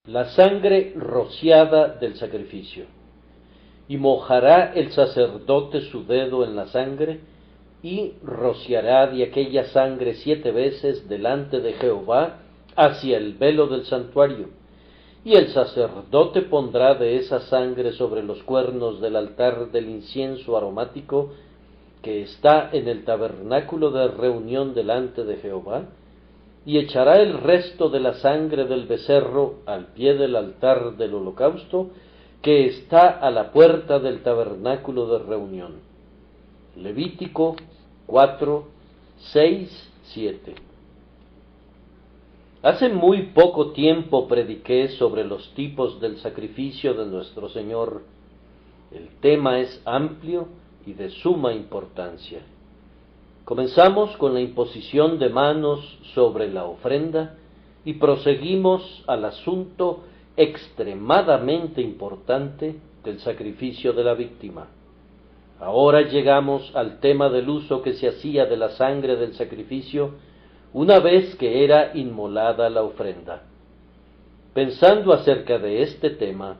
la sangre rociada del sacrificio. Y mojará el sacerdote su dedo en la sangre, y rociará de aquella sangre 7 veces delante de Jehová hacia el velo del santuario. Y el sacerdote pondrá de esa sangre sobre los cuernos del altar del incienso aromático que está en el tabernáculo de reunión delante de Jehová, y echará el resto de la sangre del becerro al pie del altar del holocausto que está a la puerta del tabernáculo de reunión. Levítico 4, 6, 7. Hace muy poco tiempo prediqué sobre los tipos del sacrificio de nuestro Señor. El tema es amplio y de suma importancia. Comenzamos con la imposición de manos sobre la ofrenda y proseguimos al asunto extremadamente importante del sacrificio de la víctima. Ahora llegamos al tema del uso que se hacía de la sangre del sacrificio una vez que era inmolada la ofrenda. Pensando acerca de este tema,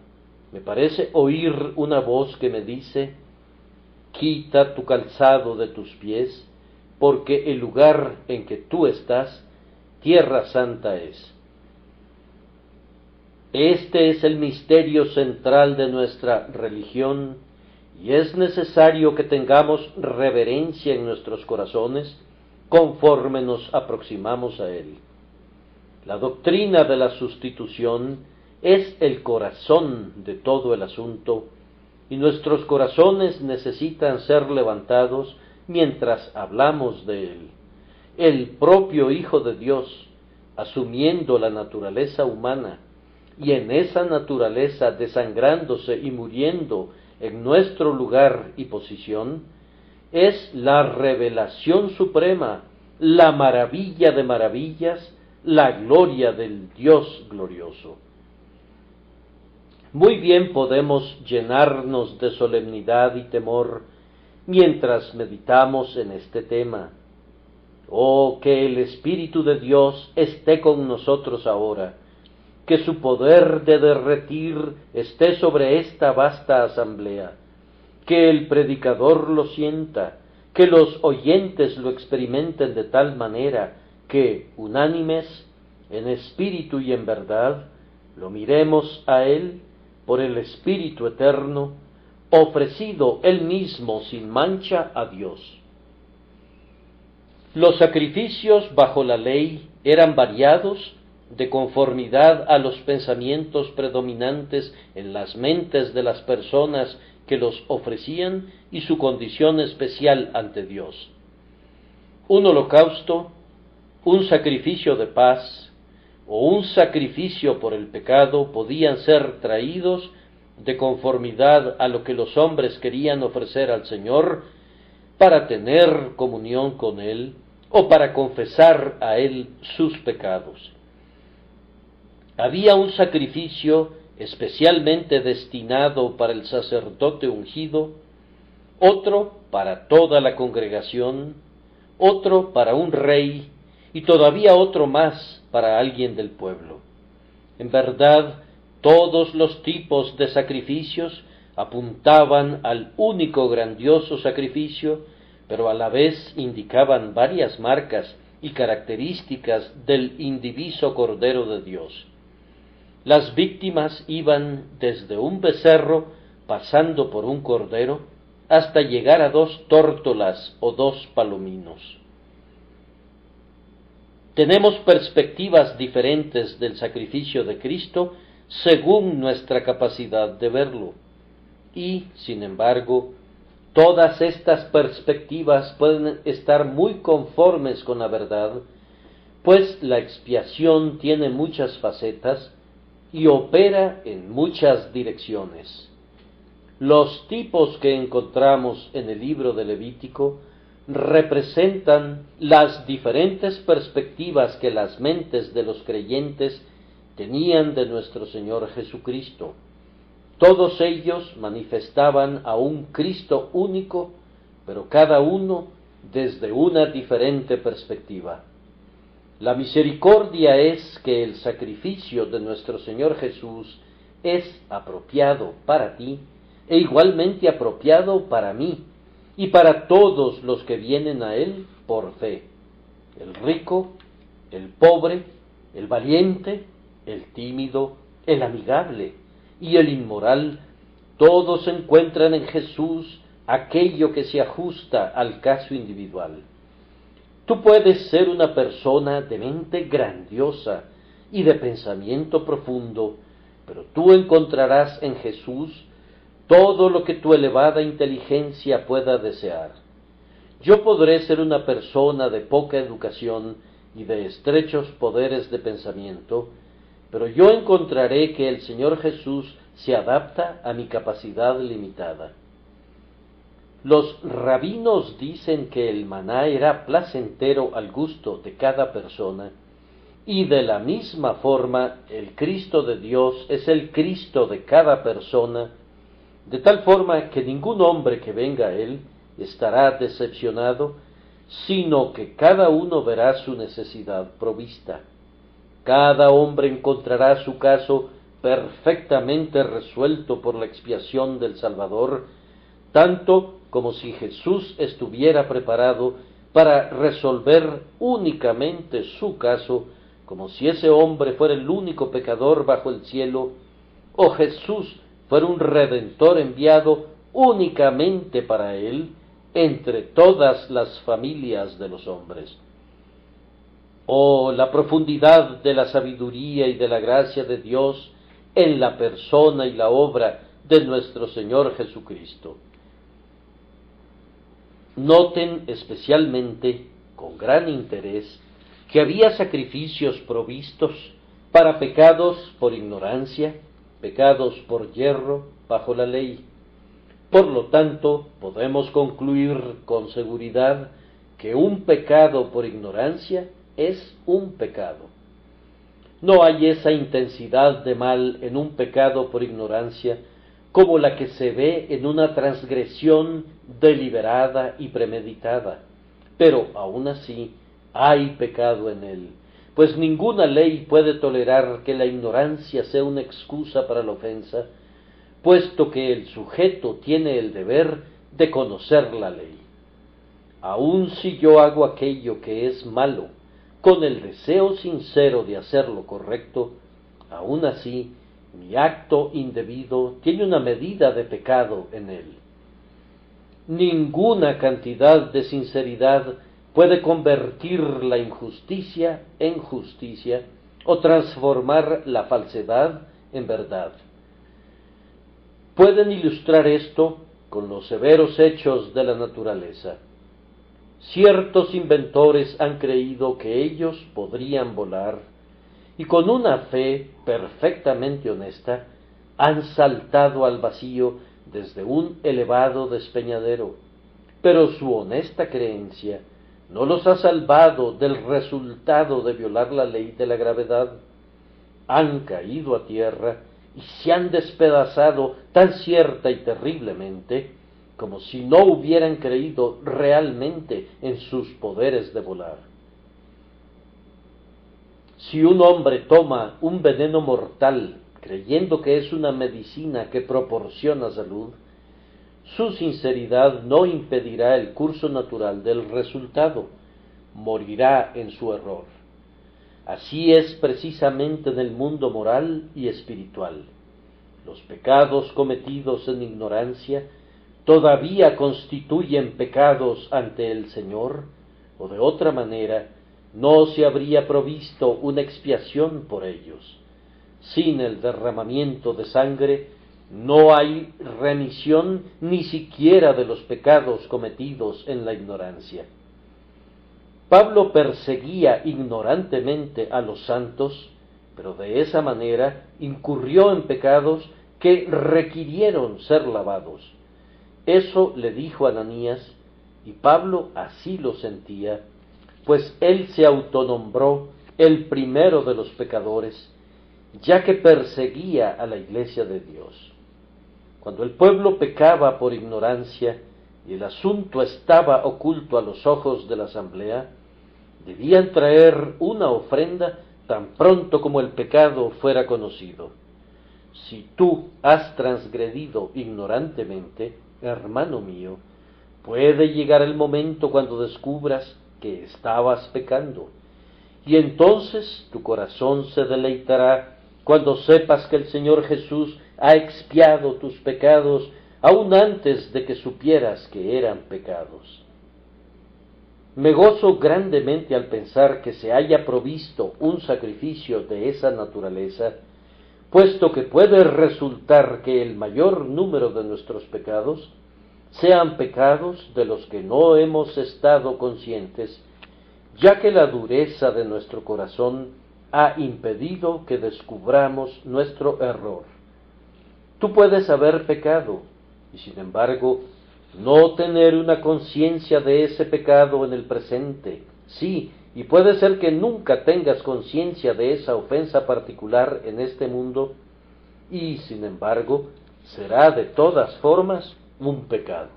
me parece oír una voz que me dice: quita tu calzado de tus pies, porque el lugar en que tú estás, tierra santa es. Este es el misterio central de nuestra religión, y es necesario que tengamos reverencia en nuestros corazones conforme nos aproximamos a él. La doctrina de la sustitución es el corazón de todo el asunto, y nuestros corazones necesitan ser levantados mientras hablamos de él. El propio Hijo de Dios, asumiendo la naturaleza humana, y en esa naturaleza desangrándose y muriendo en nuestro lugar y posición, es la revelación suprema, la maravilla de maravillas, la gloria del Dios glorioso. Muy bien podemos llenarnos de solemnidad y temor mientras meditamos en este tema. Oh, que el Espíritu de Dios esté con nosotros ahora, que su poder de derretir esté sobre esta vasta asamblea, que el predicador lo sienta, que los oyentes lo experimenten de tal manera que, unánimes, en espíritu y en verdad, lo miremos a él por el Espíritu eterno, ofrecido él mismo sin mancha a Dios. Los sacrificios bajo la ley eran variados de conformidad a los pensamientos predominantes en las mentes de las personas que los ofrecían y su condición especial ante Dios. Un holocausto, un sacrificio de paz o un sacrificio por el pecado podían ser traídos de conformidad a lo que los hombres querían ofrecer al Señor para tener comunión con Él o para confesar a Él sus pecados. Había un sacrificio especialmente destinado para el sacerdote ungido, otro para toda la congregación, otro para un rey y todavía otro más para alguien del pueblo. En verdad, todos los tipos de sacrificios apuntaban al único grandioso sacrificio, pero a la vez indicaban varias marcas y características del indiviso Cordero de Dios. Las víctimas iban desde un becerro, pasando por un cordero, hasta llegar a 2 tórtolas o 2 palominos. Tenemos perspectivas diferentes del sacrificio de Cristo según nuestra capacidad de verlo. Y, sin embargo, todas estas perspectivas pueden estar muy conformes con la verdad, pues la expiación tiene muchas facetas y opera en muchas direcciones. Los tipos que encontramos en el libro de Levítico representan las diferentes perspectivas que las mentes de los creyentes tenían de nuestro Señor Jesucristo. Todos ellos manifestaban a un Cristo único, pero cada uno desde una diferente perspectiva. La misericordia es que el sacrificio de nuestro Señor Jesús es apropiado para ti e igualmente apropiado para mí y para todos los que vienen a Él por fe, el rico, el pobre, el valiente, el tímido, el amigable y el inmoral, todos encuentran en Jesús aquello que se ajusta al caso individual. Tú puedes ser una persona de mente grandiosa y de pensamiento profundo, pero tú encontrarás en Jesús todo lo que tu elevada inteligencia pueda desear. Yo podré ser una persona de poca educación y de estrechos poderes de pensamiento, pero yo encontraré que el Señor Jesús se adapta a mi capacidad limitada. Los rabinos dicen que el maná era placentero al gusto de cada persona, y de la misma forma el Cristo de Dios es el Cristo de cada persona, de tal forma que ningún hombre que venga a Él estará decepcionado, sino que cada uno verá su necesidad provista. Cada hombre encontrará su caso perfectamente resuelto por la expiación del Salvador, tanto como si Jesús estuviera preparado para resolver únicamente su caso, como si ese hombre fuera el único pecador bajo el cielo, o Jesús fuera un redentor enviado únicamente para él entre todas las familias de los hombres. Oh, la profundidad de la sabiduría y de la gracia de Dios en la persona y la obra de nuestro Señor Jesucristo. Noten especialmente, con gran interés, que había sacrificios provistos para pecados por ignorancia, pecados por yerro bajo la ley. Por lo tanto, podemos concluir con seguridad que un pecado por ignorancia es un pecado. No hay esa intensidad de mal en un pecado por ignorancia como la que se ve en una transgresión deliberada y premeditada, pero aún así hay pecado en él, pues ninguna ley puede tolerar que la ignorancia sea una excusa para la ofensa, puesto que el sujeto tiene el deber de conocer la ley. Aun si yo hago aquello que es malo, con el deseo sincero de hacer lo correcto, aun así mi acto indebido tiene una medida de pecado en él. Ninguna cantidad de sinceridad puede convertir la injusticia en justicia o transformar la falsedad en verdad. Pueden ilustrar esto con los severos hechos de la naturaleza. Ciertos inventores han creído que ellos podrían volar, y con una fe perfectamente honesta han saltado al vacío desde un elevado despeñadero, pero su honesta creencia no los ha salvado del resultado de violar la ley de la gravedad. Han caído a tierra y se han despedazado tan cierta y terriblemente como si no hubieran creído realmente en sus poderes de volar. Si un hombre toma un veneno mortal creyendo que es una medicina que proporciona salud, su sinceridad no impedirá el curso natural del resultado, morirá en su error. Así es precisamente en el mundo moral y espiritual. Los pecados cometidos en ignorancia todavía constituyen pecados ante el Señor, o de otra manera, no se habría provisto una expiación por ellos. Sin el derramamiento de sangre, no hay remisión ni siquiera de los pecados cometidos en la ignorancia. Pablo perseguía ignorantemente a los santos, pero de esa manera incurrió en pecados que requirieron ser lavados. Eso le dijo Ananías, y Pablo así lo sentía, pues él se autonombró el primero de los pecadores, ya que perseguía a la iglesia de Dios. Cuando el pueblo pecaba por ignorancia y el asunto estaba oculto a los ojos de la asamblea, Debían traer una ofrenda tan pronto como el pecado fuera conocido. Si tú has transgredido ignorantemente, hermano mío, puede llegar el momento cuando descubras que estabas pecando, y entonces tu corazón se deleitará cuando sepas que el Señor Jesús ha expiado tus pecados aún antes de que supieras que eran pecados. Me gozo grandemente al pensar que se haya provisto un sacrificio de esa naturaleza, puesto que puede resultar que el mayor número de nuestros pecados sean pecados de los que no hemos estado conscientes, ya que la dureza de nuestro corazón ha impedido que descubramos nuestro error. Tú puedes haber pecado, y sin embargo, no tener una conciencia de ese pecado en el presente. Sí, y puede ser que nunca tengas conciencia de esa ofensa particular en este mundo, y sin embargo, será de todas formas un pecado.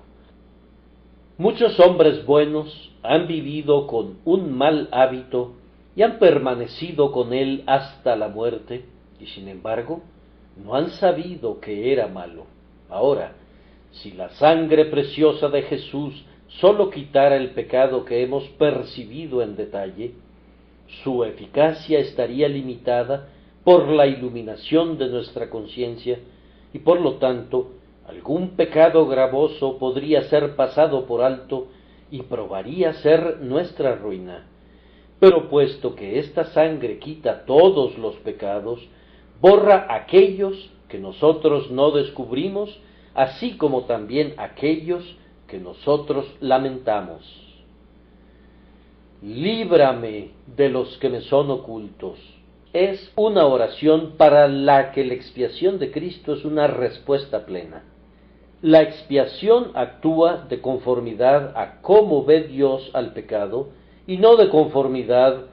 Muchos hombres buenos han vivido con un mal hábito y han permanecido con él hasta la muerte, y sin embargo, no han sabido que era malo. Ahora, si la sangre preciosa de Jesús sólo quitara el pecado que hemos percibido en detalle, su eficacia estaría limitada por la iluminación de nuestra conciencia, y por lo tanto, algún pecado gravoso podría ser pasado por alto y probaría ser nuestra ruina. Pero puesto que esta sangre quita todos los pecados, borra aquellos que nosotros no descubrimos, así como también aquellos que nosotros lamentamos. Líbrame de los que me son ocultos. Es una oración para la que la expiación de Cristo es una respuesta plena. La expiación actúa de conformidad a cómo ve Dios al pecado y no de conformidad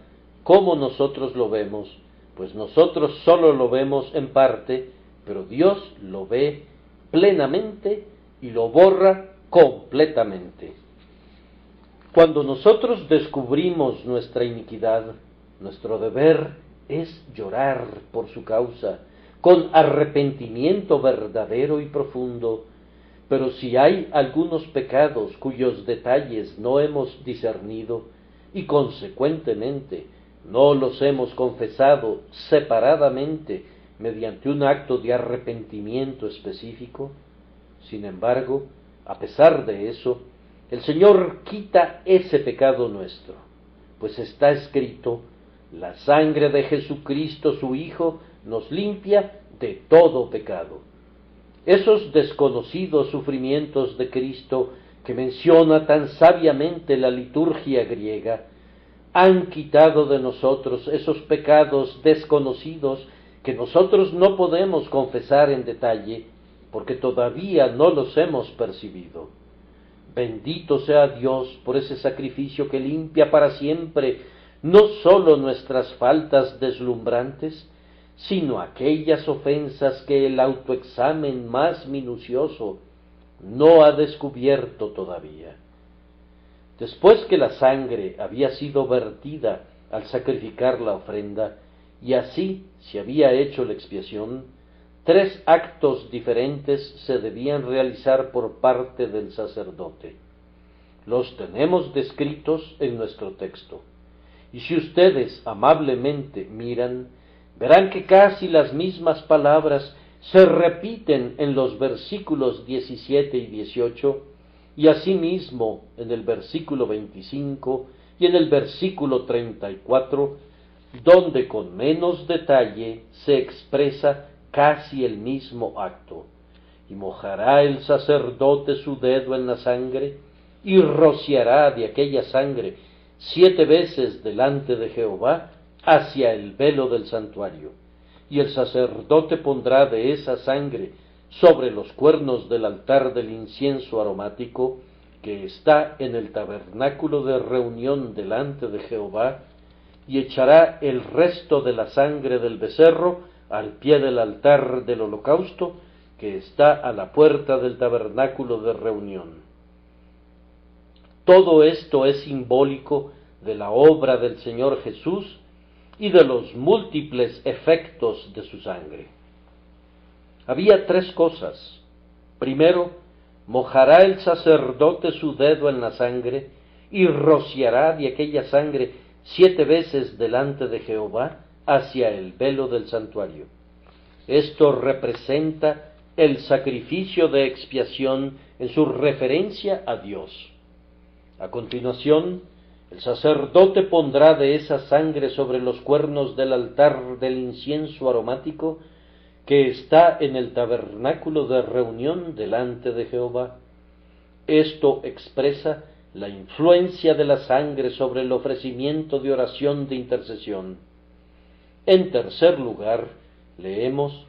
como nosotros lo vemos, pues nosotros solo lo vemos en parte, pero Dios lo ve plenamente y lo borra completamente. Cuando nosotros descubrimos nuestra iniquidad, nuestro deber es llorar por su causa, con arrepentimiento verdadero y profundo. Pero si hay algunos pecados cuyos detalles no hemos discernido, y consecuentemente no los hemos confesado separadamente mediante un acto de arrepentimiento específico, sin embargo, a pesar de eso, el Señor quita ese pecado nuestro, pues está escrito: la sangre de Jesucristo su Hijo nos limpia de todo pecado. Esos desconocidos sufrimientos de Cristo que menciona tan sabiamente la liturgia griega, han quitado de nosotros esos pecados desconocidos que nosotros no podemos confesar en detalle, porque todavía no los hemos percibido. Bendito sea Dios por ese sacrificio que limpia para siempre no sólo nuestras faltas deslumbrantes, sino aquellas ofensas que el autoexamen más minucioso no ha descubierto todavía. Después que la sangre había sido vertida al sacrificar la ofrenda, y así se había hecho la expiación, 3 actos diferentes se debían realizar por parte del sacerdote. Los tenemos descritos en nuestro texto, y si ustedes amablemente miran, verán que casi las mismas palabras se repiten en los versículos 17 y 18, y asimismo en el versículo 25 y en el versículo 34, donde con menos detalle se expresa casi el mismo acto. Y mojará el sacerdote su dedo en la sangre, y rociará de aquella sangre 7 veces delante de Jehová hacia el velo del santuario. Y el sacerdote pondrá de esa sangre sobre los cuernos del altar del incienso aromático, que está en el tabernáculo de reunión delante de Jehová, y echará el resto de la sangre del becerro al pie del altar del holocausto, que está a la puerta del tabernáculo de reunión. Todo esto es simbólico de la obra del Señor Jesús y de los múltiples efectos de su sangre. Había tres cosas. Primero, mojará el sacerdote su dedo en la sangre y rociará de aquella sangre 7 veces delante de Jehová hacia el velo del santuario. Esto representa el sacrificio de expiación en su referencia a Dios. A continuación, el sacerdote pondrá de esa sangre sobre los cuernos del altar del incienso aromático que está en el tabernáculo de reunión delante de Jehová. Esto expresa la influencia de la sangre sobre el ofrecimiento de oración de intercesión. En tercer lugar, leemos: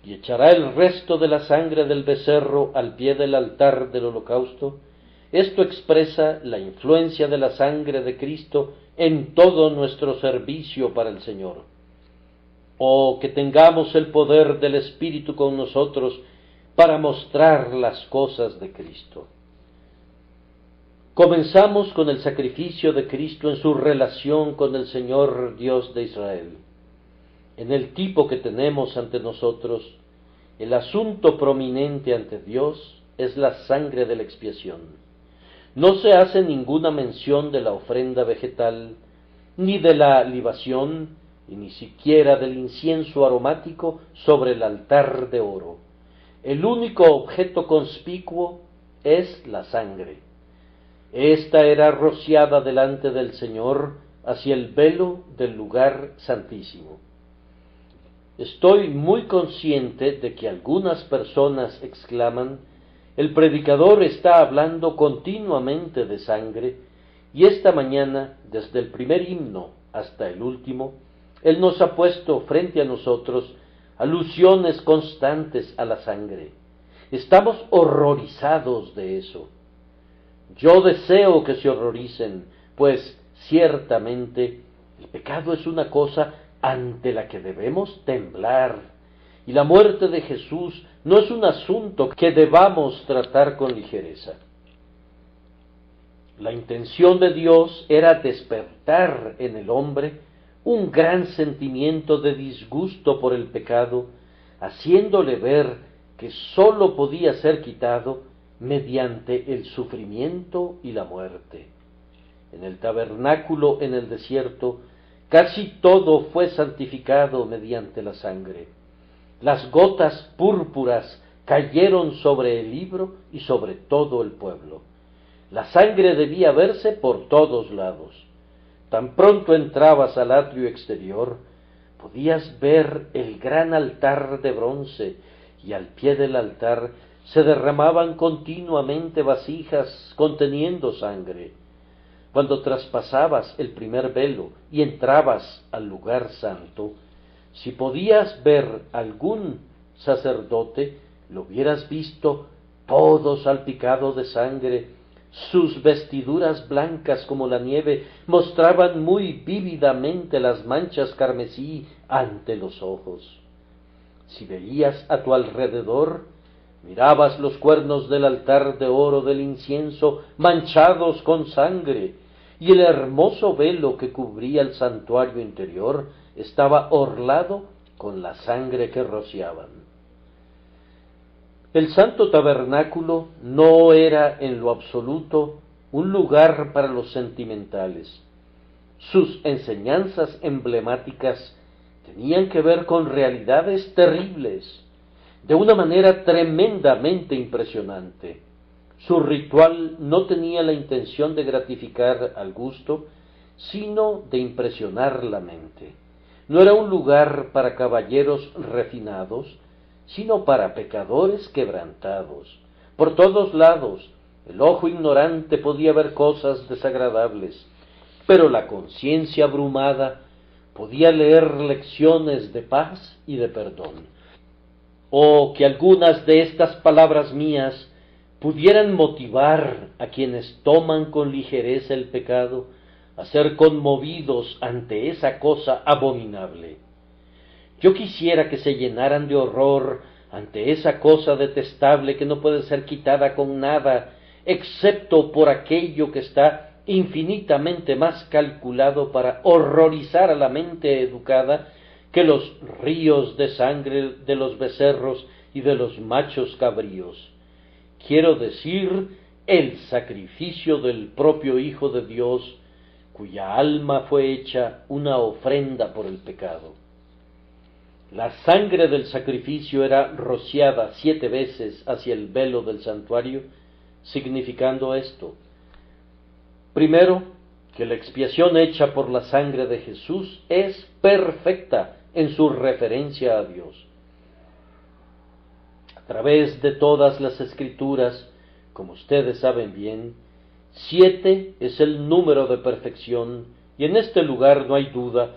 y echará el resto de la sangre del becerro al pie del altar del holocausto. Esto expresa la influencia de la sangre de Cristo en todo nuestro servicio para el Señor. Oh, que tengamos el poder del Espíritu con nosotros para mostrar las cosas de Cristo. Comenzamos con el sacrificio de Cristo en su relación con el Señor Dios de Israel. En el tipo que tenemos ante nosotros, el asunto prominente ante Dios es la sangre de la expiación. No se hace ninguna mención de la ofrenda vegetal, ni de la libación, y ni siquiera del incienso aromático sobre el altar de oro. El único objeto conspicuo es la sangre. Esta era rociada delante del Señor hacia el velo del lugar santísimo. Estoy muy consciente de que algunas personas exclaman: el predicador está hablando continuamente de sangre, y esta mañana, desde el primer himno hasta el último, él nos ha puesto frente a nosotros alusiones constantes a la sangre. Estamos horrorizados de eso. Yo deseo que se horroricen, pues ciertamente el pecado es una cosa ante la que debemos temblar, y la muerte de Jesús no es un asunto que debamos tratar con ligereza. La intención de Dios era despertar en el hombre un gran sentimiento de disgusto por el pecado, haciéndole ver que sólo podía ser quitado mediante el sufrimiento y la muerte. En el tabernáculo en el desierto, casi todo fue santificado mediante la sangre. Las gotas púrpuras cayeron sobre el libro y sobre todo el pueblo. La sangre debía verse por todos lados. Tan pronto entrabas al atrio exterior, podías ver el gran altar de bronce, y al pie del altar se derramaban continuamente vasijas conteniendo sangre. Cuando traspasabas el primer velo y entrabas al lugar santo, si podías ver algún sacerdote, lo hubieras visto todo salpicado de sangre. Sus vestiduras blancas como la nieve mostraban muy vívidamente las manchas carmesí ante los ojos. Si veías a tu alrededor, mirabas los cuernos del altar de oro del incienso manchados con sangre, y el hermoso velo que cubría el santuario interior estaba orlado con la sangre que rociaban. El santo tabernáculo no era en lo absoluto un lugar para los sentimentales. Sus enseñanzas emblemáticas tenían que ver con realidades terribles, de una manera tremendamente impresionante. Su ritual no tenía la intención de gratificar al gusto, sino de impresionar la mente. No era un lugar para caballeros refinados, sino para pecadores quebrantados. Por todos lados, el ojo ignorante podía ver cosas desagradables, pero la conciencia abrumada podía leer lecciones de paz y de perdón. Oh, que algunas de estas palabras mías pudieran motivar a quienes toman con ligereza el pecado a ser conmovidos ante esa cosa abominable. Yo quisiera que se llenaran de horror ante esa cosa detestable que no puede ser quitada con nada, excepto por aquello que está infinitamente más calculado para horrorizar a la mente educada que los ríos de sangre de los becerros y de los machos cabríos. Quiero decir, el sacrificio del propio Hijo de Dios, cuya alma fue hecha una ofrenda por el pecado. La sangre del sacrificio era rociada 7 veces hacia el velo del santuario, significando esto: primero, que la expiación hecha por la sangre de Jesús es perfecta en su referencia a Dios. A través de todas las Escrituras, como ustedes saben bien, 7 es el número de perfección, y en este lugar no hay duda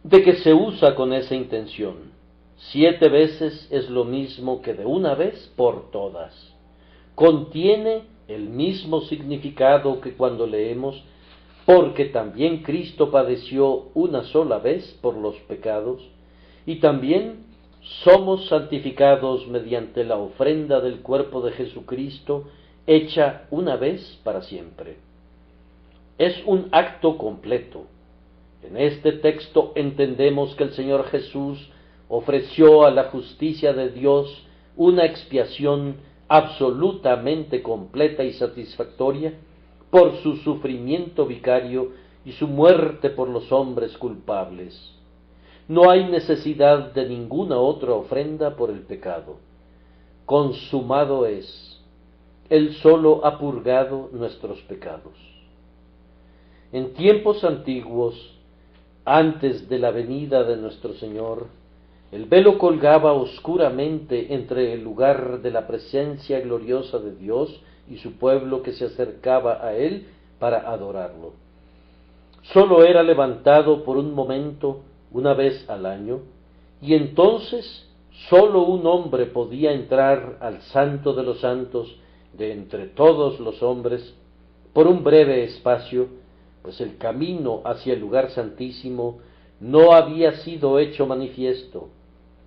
de que se usa con esa intención. 7 veces es lo mismo que de una vez por todas. Contiene el mismo significado que cuando leemos, porque también Cristo padeció una sola vez por los pecados, y también somos santificados mediante la ofrenda del cuerpo de Jesucristo, hecha una vez para siempre. Es un acto completo. En este texto entendemos que el Señor Jesús ofreció a la justicia de Dios una expiación absolutamente completa y satisfactoria por su sufrimiento vicario y su muerte por los hombres culpables. No hay necesidad de ninguna otra ofrenda por el pecado. Consumado es. Él solo ha purgado nuestros pecados. En tiempos antiguos, antes de la venida de nuestro Señor, el velo colgaba oscuramente entre el lugar de la presencia gloriosa de Dios y su pueblo que se acercaba a Él para adorarlo. Sólo era levantado por un momento, una vez al año, y entonces sólo un hombre podía entrar al Santo de los Santos de entre todos los hombres por un breve espacio, pues el camino hacia el lugar santísimo no había sido hecho manifiesto,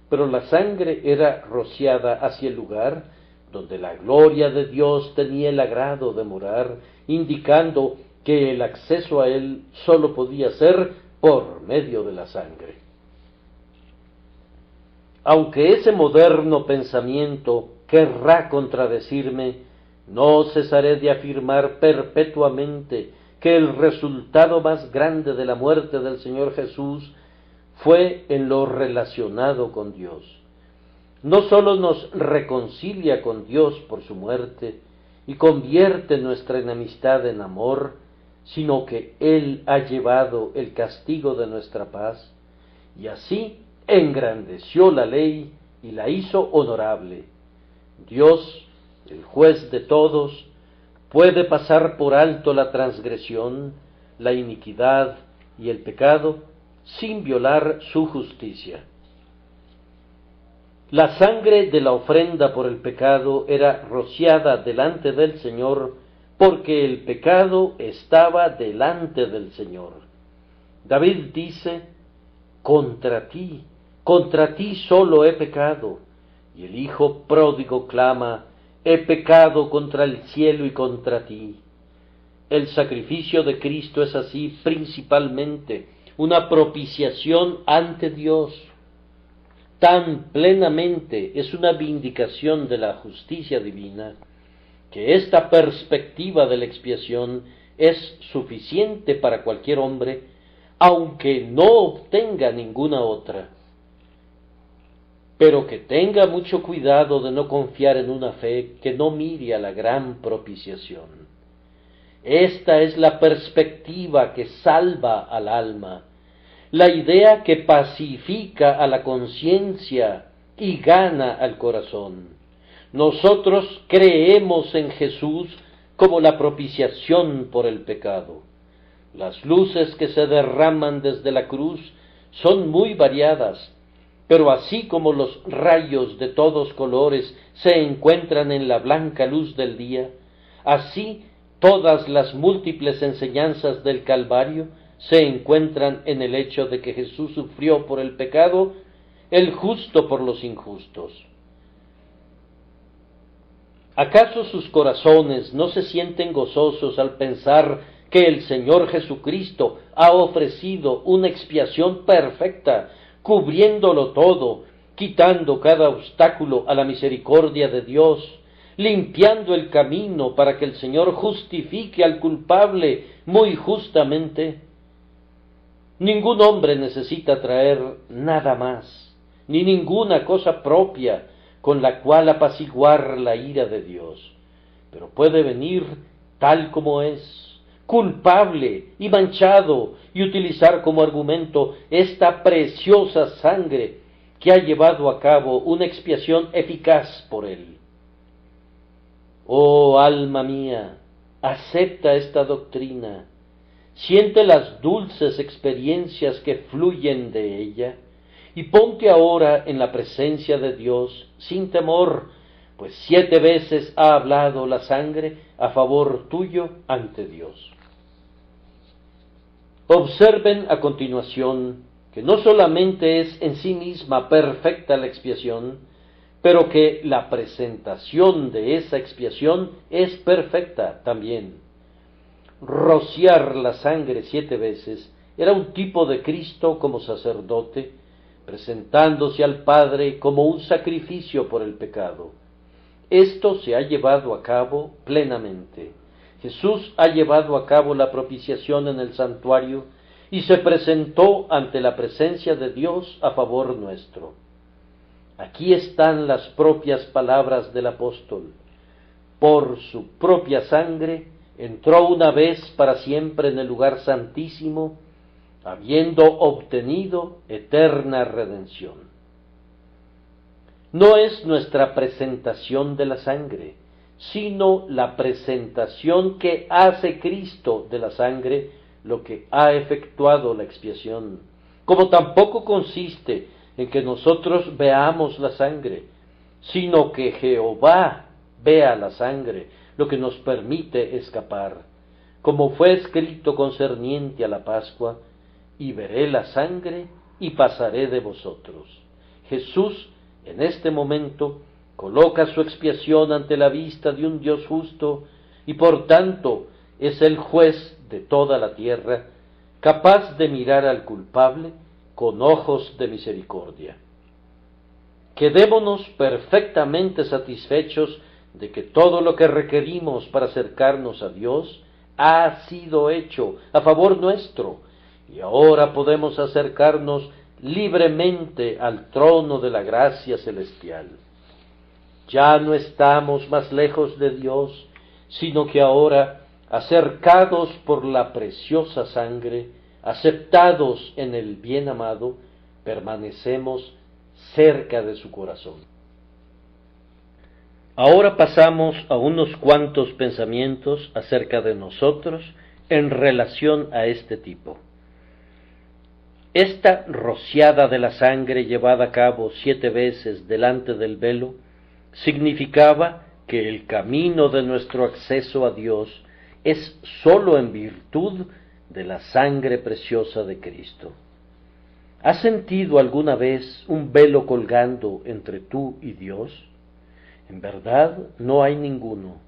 pero la sangre era rociada hacia el lugar donde la gloria de Dios tenía el agrado de morar, indicando que el acceso a Él sólo podía ser por medio de la sangre. Aunque ese moderno pensamiento querrá contradecirme, no cesaré de afirmar perpetuamente que el resultado más grande de la muerte del Señor Jesús fue en lo relacionado con Dios. No sólo nos reconcilia con Dios por su muerte y convierte nuestra enemistad en amor, sino que Él ha llevado el castigo de nuestra paz, y así engrandeció la ley y la hizo honorable. Dios, el juez de todos, puede pasar por alto la transgresión, la iniquidad y el pecado sin violar su justicia. La sangre de la ofrenda por el pecado era rociada delante del Señor porque el pecado estaba delante del Señor. David dice: contra ti solo he pecado. Y el hijo pródigo clama: he pecado contra el cielo y contra ti. El sacrificio de Cristo es así principalmente una propiciación ante Dios. Tan plenamente es una vindicación de la justicia divina, que esta perspectiva de la expiación es suficiente para cualquier hombre, aunque no obtenga ninguna otra. Pero que tenga mucho cuidado de no confiar en una fe que no mire a la gran propiciación. Esta es la perspectiva que salva al alma, la idea que pacifica a la conciencia y gana al corazón. Nosotros creemos en Jesús como la propiciación por el pecado. Las luces que se derraman desde la cruz son muy variadas, pero así como los rayos de todos colores se encuentran en la blanca luz del día, así todas las múltiples enseñanzas del Calvario se encuentran en el hecho de que Jesús sufrió por el pecado, el justo por los injustos. ¿Acaso sus corazones no se sienten gozosos al pensar que el Señor Jesucristo ha ofrecido una expiación perfecta, cubriéndolo todo, quitando cada obstáculo a la misericordia de Dios, limpiando el camino para que el Señor justifique al culpable muy justamente. Ningún hombre necesita traer nada más, ni ninguna cosa propia con la cual apaciguar la ira de Dios, pero puede venir tal como es, culpable y manchado, y utilizar como argumento esta preciosa sangre que ha llevado a cabo una expiación eficaz por él. Oh alma mía, acepta esta doctrina, siente las dulces experiencias que fluyen de ella, y ponte ahora en la presencia de Dios sin temor, pues 7 veces ha hablado la sangre a favor tuyo ante Dios. Observen a continuación que no solamente es en sí misma perfecta la expiación, pero que la presentación de esa expiación es perfecta también. Rociar la sangre 7 veces era un tipo de Cristo como sacerdote, presentándose al Padre como un sacrificio por el pecado. Esto se ha llevado a cabo plenamente. Jesús ha llevado a cabo la propiciación en el santuario y se presentó ante la presencia de Dios a favor nuestro. Aquí están las propias palabras del apóstol. Por su propia sangre entró una vez para siempre en el lugar santísimo, habiendo obtenido eterna redención. No es nuestra presentación de la sangre, sino la presentación que hace Cristo de la sangre lo que ha efectuado la expiación, como tampoco consiste en que nosotros veamos la sangre, sino que Jehová vea la sangre, lo que nos permite escapar, como fue escrito concerniente a la Pascua: y veré la sangre y pasaré de vosotros. Jesús, en este momento, coloca su expiación ante la vista de un Dios justo y por tanto es el juez de toda la tierra, capaz de mirar al culpable con ojos de misericordia. Quedémonos perfectamente satisfechos de que todo lo que requerimos para acercarnos a Dios ha sido hecho a favor nuestro, y ahora podemos acercarnos libremente al trono de la gracia celestial. Ya no estamos más lejos de Dios, sino que ahora, acercados por la preciosa sangre, aceptados en el bien amado, permanecemos cerca de su corazón. Ahora pasamos a unos cuantos pensamientos acerca de nosotros en relación a este tipo. Esta rociada de la sangre llevada a cabo 7 veces delante del velo significaba que el camino de nuestro acceso a Dios es sólo en virtud de la sangre preciosa de Cristo. ¿Has sentido alguna vez un velo colgando entre tú y Dios? En verdad no hay ninguno,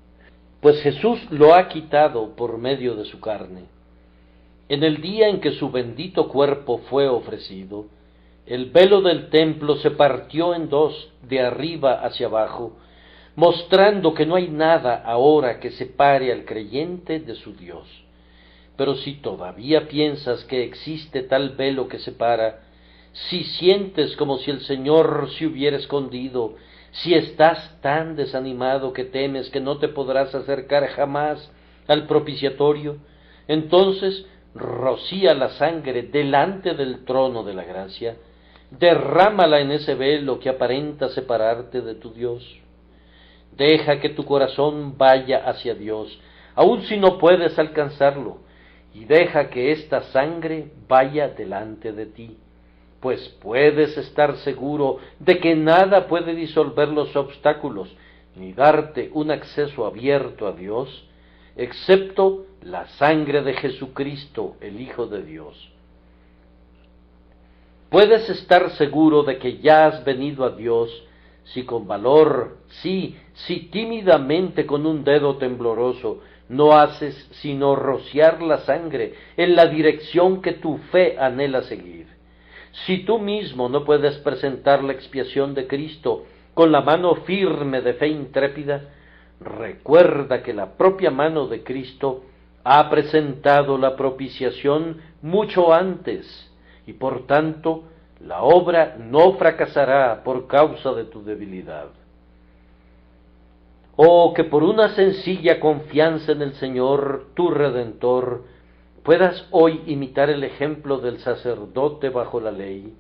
pues Jesús lo ha quitado por medio de su carne. En el día en que su bendito cuerpo fue ofrecido, el velo del templo se partió en 2 de arriba hacia abajo, mostrando que no hay nada ahora que separe al creyente de su Dios. Pero si todavía piensas que existe tal velo que separa, si sientes como si el Señor se hubiera escondido, si estás tan desanimado que temes que no te podrás acercar jamás al propiciatorio, entonces rocía la sangre delante del trono de la gracia, derrámala en ese velo que aparenta separarte de tu Dios. Deja que tu corazón vaya hacia Dios, aun si no puedes alcanzarlo, y deja que esta sangre vaya delante de ti, pues puedes estar seguro de que nada puede disolver los obstáculos, ni darte un acceso abierto a Dios, excepto la sangre de Jesucristo, el Hijo de Dios. Puedes estar seguro de que ya has venido a Dios si con valor, si tímidamente con un dedo tembloroso, no haces sino rociar la sangre en la dirección que tu fe anhela seguir. Si tú mismo no puedes presentar la expiación de Cristo con la mano firme de fe intrépida, recuerda que la propia mano de Cristo ha presentado la propiciación mucho antes, y por tanto la obra no fracasará por causa de tu debilidad. Oh, que por una sencilla confianza en el Señor, tu Redentor, puedas hoy imitar el ejemplo del sacerdote bajo la ley,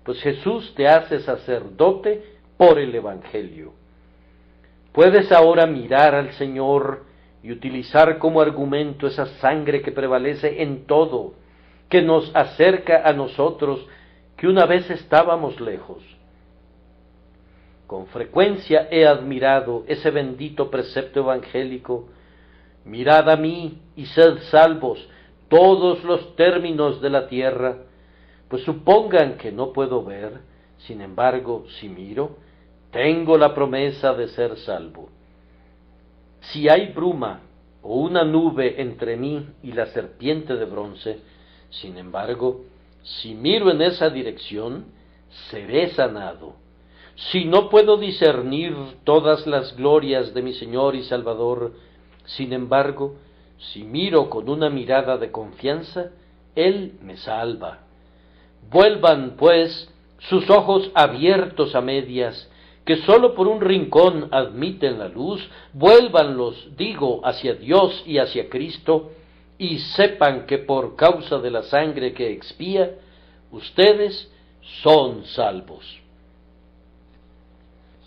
pues Jesús te hace sacerdote por el Evangelio. Puedes ahora mirar al Señor y utilizar como argumento esa sangre que prevalece en todo, que nos acerca a nosotros, que una vez estábamos lejos. Con frecuencia he admirado ese bendito precepto evangélico: mirad a mí y sed salvos todos los términos de la tierra, pues supongan que no puedo ver, sin embargo, si miro, tengo la promesa de ser salvo. Si hay bruma o una nube entre mí y la serpiente de bronce, sin embargo, si miro en esa dirección, seré sanado. Si no puedo discernir todas las glorias de mi Señor y Salvador, sin embargo, si miro con una mirada de confianza, Él me salva. Vuelvan, pues, sus ojos abiertos a medias, que sólo por un rincón admiten la luz, vuélvanlos, digo, hacia Dios y hacia Cristo, y sepan que por causa de la sangre que expía, ustedes son salvos.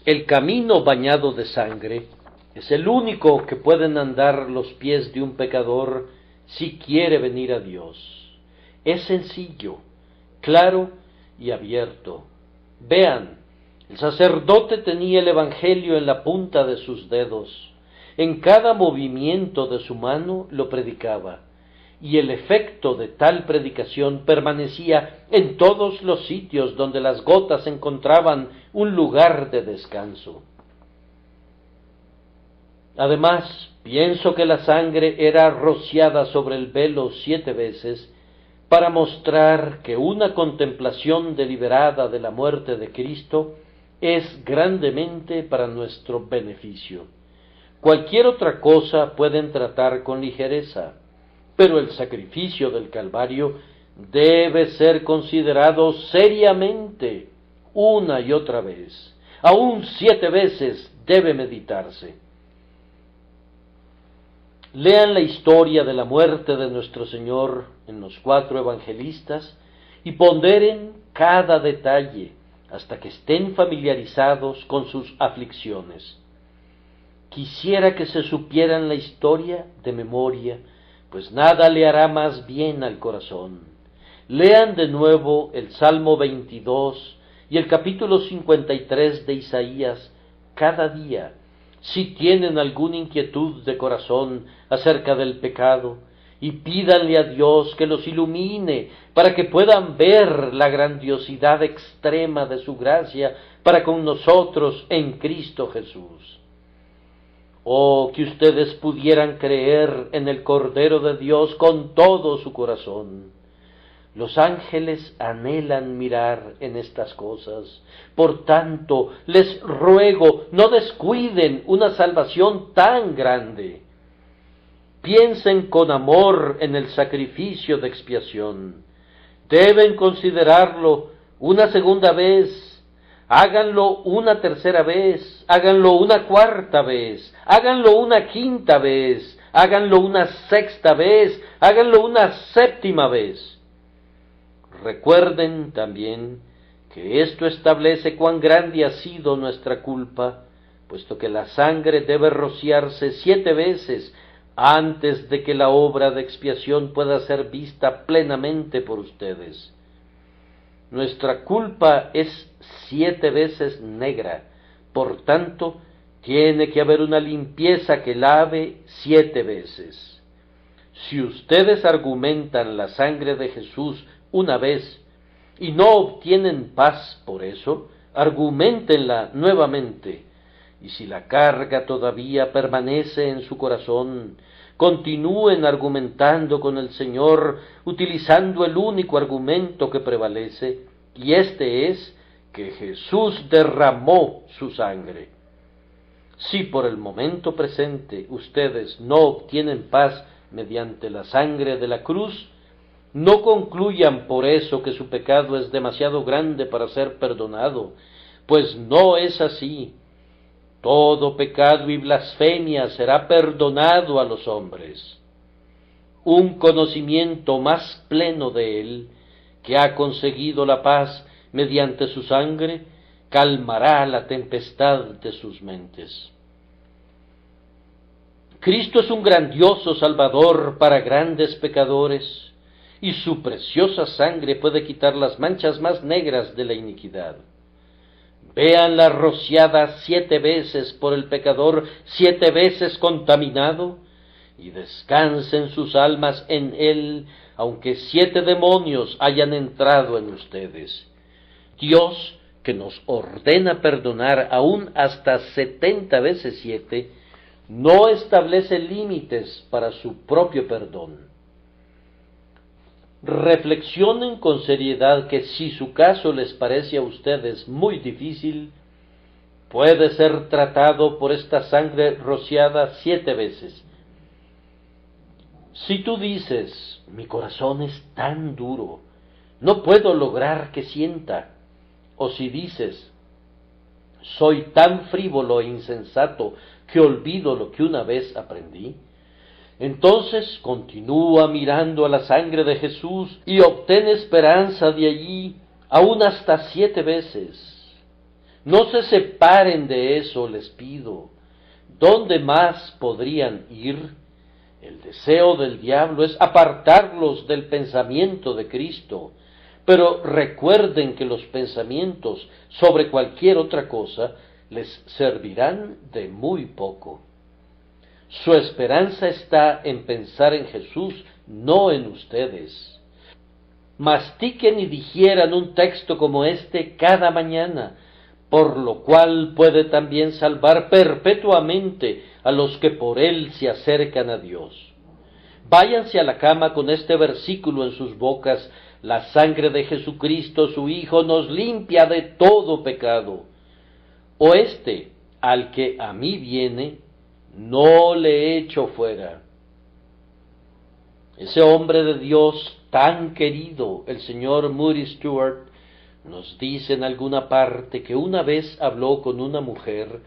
El camino bañado de sangre es el único que pueden andar los pies de un pecador si quiere venir a Dios. Es sencillo, claro y abierto. Vean, el sacerdote tenía el Evangelio en la punta de sus dedos. En cada movimiento de su mano lo predicaba, y el efecto de tal predicación permanecía en todos los sitios donde las gotas encontraban un lugar de descanso. Además, pienso que la sangre era rociada sobre el velo 7 veces para mostrar que una contemplación deliberada de la muerte de Cristo es grandemente para nuestro beneficio. Cualquier otra cosa pueden tratar con ligereza, pero el sacrificio del Calvario debe ser considerado seriamente una y otra vez. Aún 7 veces debe meditarse. Lean la historia de la muerte de nuestro Señor en los 4 evangelistas y ponderen cada detalle hasta que estén familiarizados con sus aflicciones. Quisiera que se supieran la historia de memoria, pues nada le hará más bien al corazón. Lean de nuevo el Salmo 22 y el capítulo 53 de Isaías cada día, si tienen alguna inquietud de corazón acerca del pecado, y pídanle a Dios que los ilumine para que puedan ver la grandiosidad extrema de su gracia para con nosotros en Cristo Jesús. Oh, que ustedes pudieran creer en el Cordero de Dios con todo su corazón. Los ángeles anhelan mirar en estas cosas. Por tanto, les ruego, no descuiden una salvación tan grande. Piensen con amor en el sacrificio de expiación. Deben considerarlo una segunda vez. Háganlo una tercera vez, háganlo una cuarta vez, háganlo una quinta vez, háganlo una sexta vez, háganlo una séptima vez. Recuerden también que esto establece cuán grande ha sido nuestra culpa, puesto que la sangre debe rociarse 7 veces antes de que la obra de expiación pueda ser vista plenamente por ustedes. Nuestra culpa es 7 veces negra, por tanto, tiene que haber una limpieza que lave 7 veces. Si ustedes argumentan la sangre de Jesús una vez y no obtienen paz por eso, arguméntenla nuevamente. Y si la carga todavía permanece en su corazón, continúen argumentando con el Señor, utilizando el único argumento que prevalece, y este es que Jesús derramó su sangre. Si por el momento presente ustedes no obtienen paz mediante la sangre de la cruz, no concluyan por eso que su pecado es demasiado grande para ser perdonado, pues no es así. Todo pecado y blasfemia será perdonado a los hombres. Un conocimiento más pleno de Él, que ha conseguido la paz mediante su sangre, calmará la tempestad de sus mentes. Cristo es un grandioso Salvador para grandes pecadores, y su preciosa sangre puede quitar las manchas más negras de la iniquidad. Véanla rociada 7 veces por el pecador, 7 veces contaminado, y descansen sus almas en él, aunque 7 demonios hayan entrado en ustedes. Dios, que nos ordena perdonar aún hasta 70 veces 7, no establece límites para su propio perdón. Reflexionen con seriedad que si su caso les parece a ustedes muy difícil, puede ser tratado por esta sangre rociada 7 veces. Si tú dices, mi corazón es tan duro, no puedo lograr que sienta, o si dices, soy tan frívolo e insensato que olvido lo que una vez aprendí, entonces continúa mirando a la sangre de Jesús y obtén esperanza de allí, aún hasta 7 veces. No se separen de eso, les pido. ¿Dónde más podrían ir? El deseo del diablo es apartarlos del pensamiento de Cristo, pero recuerden que los pensamientos sobre cualquier otra cosa les servirán de muy poco. Su esperanza está en pensar en Jesús, no en ustedes. Mastiquen y digieran un texto como este cada mañana, por lo cual puede también salvar perpetuamente a los que por él se acercan a Dios. Váyanse a la cama con este versículo en sus bocas: la sangre de Jesucristo, su Hijo, nos limpia de todo pecado. O al que a mí viene, no le echo fuera. Ese hombre de Dios tan querido, el señor Moody Stuart, nos dice en alguna parte que una vez habló con una mujer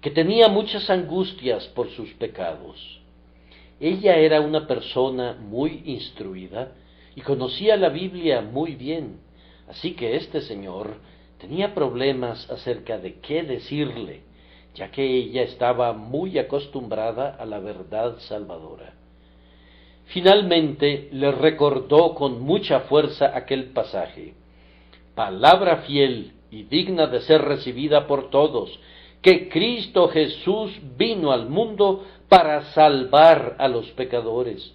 que tenía muchas angustias por sus pecados. Ella era una persona muy instruida y conocía la Biblia muy bien, así que este señor tenía problemas acerca de qué decirle, ya que ella estaba muy acostumbrada a la verdad salvadora. Finalmente le recordó con mucha fuerza aquel pasaje: palabra fiel y digna de ser recibida por todos, que Cristo Jesús vino al mundo para salvar a los pecadores.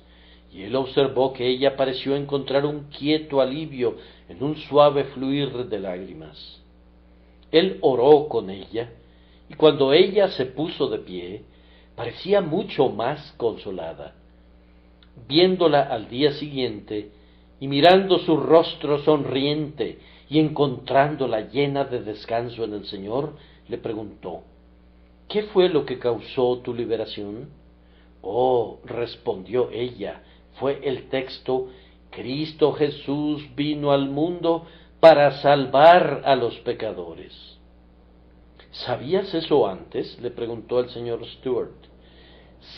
Y él observó que ella pareció encontrar un quieto alivio en un suave fluir de lágrimas. Él oró con ella, y cuando ella se puso de pie, parecía mucho más consolada. Viéndola al día siguiente, y mirando su rostro sonriente, y encontrándola llena de descanso en el Señor, le preguntó: ¿qué fue lo que causó tu liberación? Oh, respondió ella, fue el texto: Cristo Jesús vino al mundo para salvar a los pecadores. ¿Sabías eso antes?, le preguntó el señor Stuart.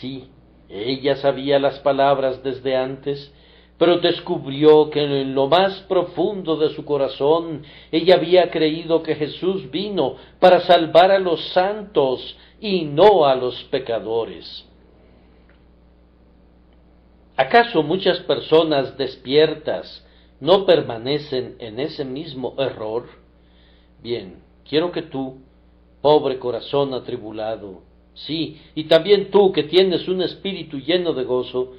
Sí, ella sabía las palabras desde antes, pero descubrió que en lo más profundo de su corazón ella había creído que Jesús vino para salvar a los santos y no a los pecadores. ¿Acaso muchas personas despiertas no permanecen en ese mismo error? Bien, quiero que tú, pobre corazón atribulado, sí, y también tú que tienes un espíritu lleno de gozo,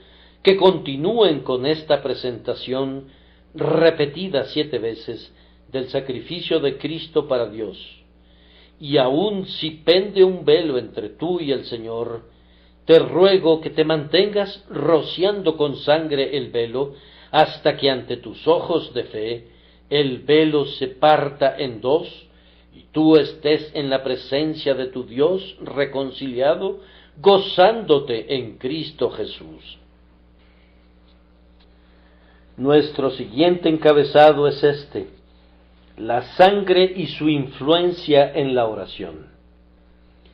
que continúen con esta presentación repetida 7 veces del sacrificio de Cristo para Dios. Y aun si pende un velo entre tú y el Señor, te ruego que te mantengas rociando con sangre el velo, hasta que ante tus ojos de fe el velo se parta en dos, y tú estés en la presencia de tu Dios reconciliado, gozándote en Cristo Jesús. Nuestro siguiente encabezado es este: la sangre y su influencia en la oración.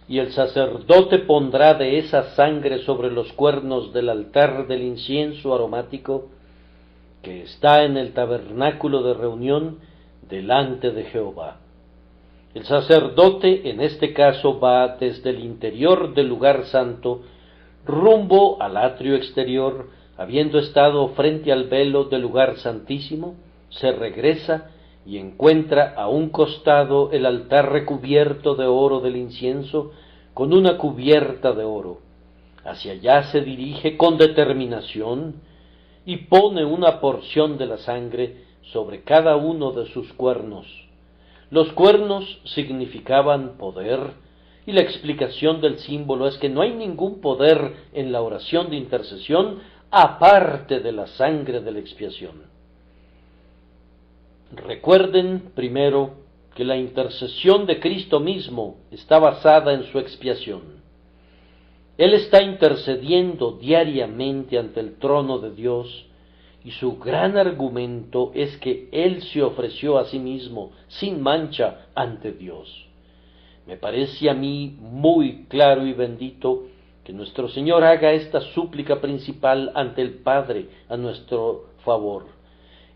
Y el sacerdote pondrá de esa sangre sobre los cuernos del altar del incienso aromático que está en el tabernáculo de reunión delante de Jehová. El sacerdote en este caso va desde el interior del lugar santo rumbo al atrio exterior, habiendo estado frente al velo del lugar santísimo, se regresa y encuentra a un costado el altar recubierto de oro del incienso con una cubierta de oro. Hacia allá se dirige con determinación y pone una porción de la sangre sobre cada uno de sus cuernos. Los cuernos significaban poder, y la explicación del símbolo es que no hay ningún poder en la oración de intercesión aparte de la sangre de la expiación. Recuerden primero que la intercesión de Cristo mismo está basada en su expiación. Él está intercediendo diariamente ante el trono de Dios, y su gran argumento es que Él se ofreció a sí mismo sin mancha ante Dios. Me parece a mí muy claro y bendito que nuestro Señor haga esta súplica principal ante el Padre a nuestro favor.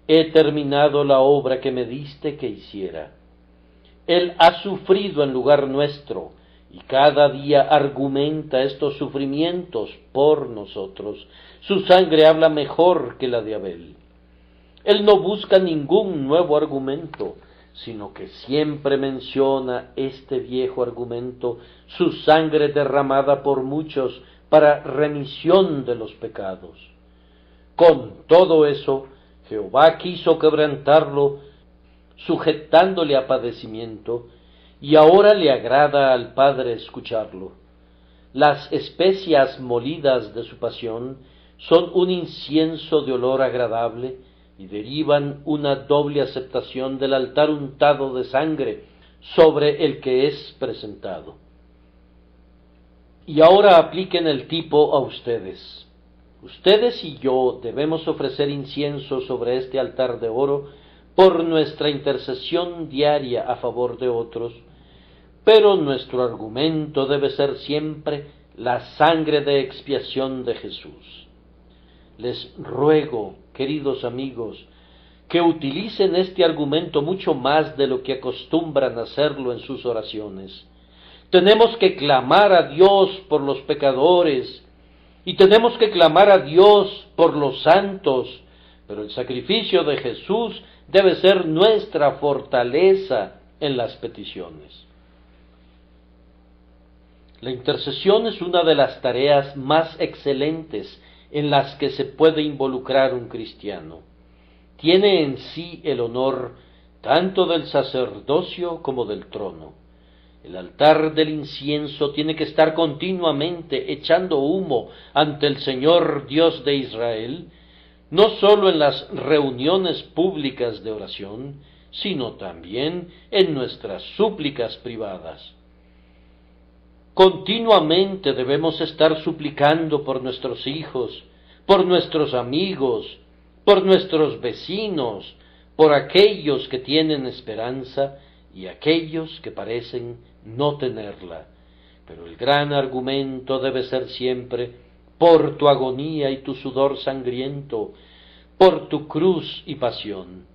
He terminado la obra que me diste que hiciera. Él ha sufrido en lugar nuestro, y cada día argumenta estos sufrimientos por nosotros. Su sangre habla mejor que la de Abel. Él no busca ningún nuevo argumento, sino que siempre menciona este viejo argumento, su sangre derramada por muchos para remisión de los pecados. Con todo eso, Jehová quiso quebrantarlo, sujetándole a padecimiento, y ahora le agrada al Padre escucharlo. Las especias molidas de su pasión son un incienso de olor agradable y derivan una doble aceptación del altar untado de sangre sobre el que es presentado. Y ahora apliquen el tipo a ustedes. Ustedes y yo debemos ofrecer incienso sobre este altar de oro por nuestra intercesión diaria a favor de otros, pero nuestro argumento debe ser siempre la sangre de expiación de Jesús. Les ruego, queridos amigos, que utilicen este argumento mucho más de lo que acostumbran hacerlo en sus oraciones. Tenemos que clamar a Dios por los pecadores, y tenemos que clamar a Dios por los santos, pero el sacrificio de Jesús debe ser nuestra fortaleza en las peticiones. La intercesión es una de las tareas más excelentes en las que se puede involucrar un cristiano. Tiene en sí el honor tanto del sacerdocio como del trono. El altar del incienso tiene que estar continuamente echando humo ante el Señor Dios de Israel, no sólo en las reuniones públicas de oración, sino también en nuestras súplicas privadas. Continuamente debemos estar suplicando por nuestros hijos, por nuestros amigos, por nuestros vecinos, por aquellos que tienen esperanza y aquellos que parecen no tenerla. Pero el gran argumento debe ser siempre por tu agonía y tu sudor sangriento, por tu cruz y pasión.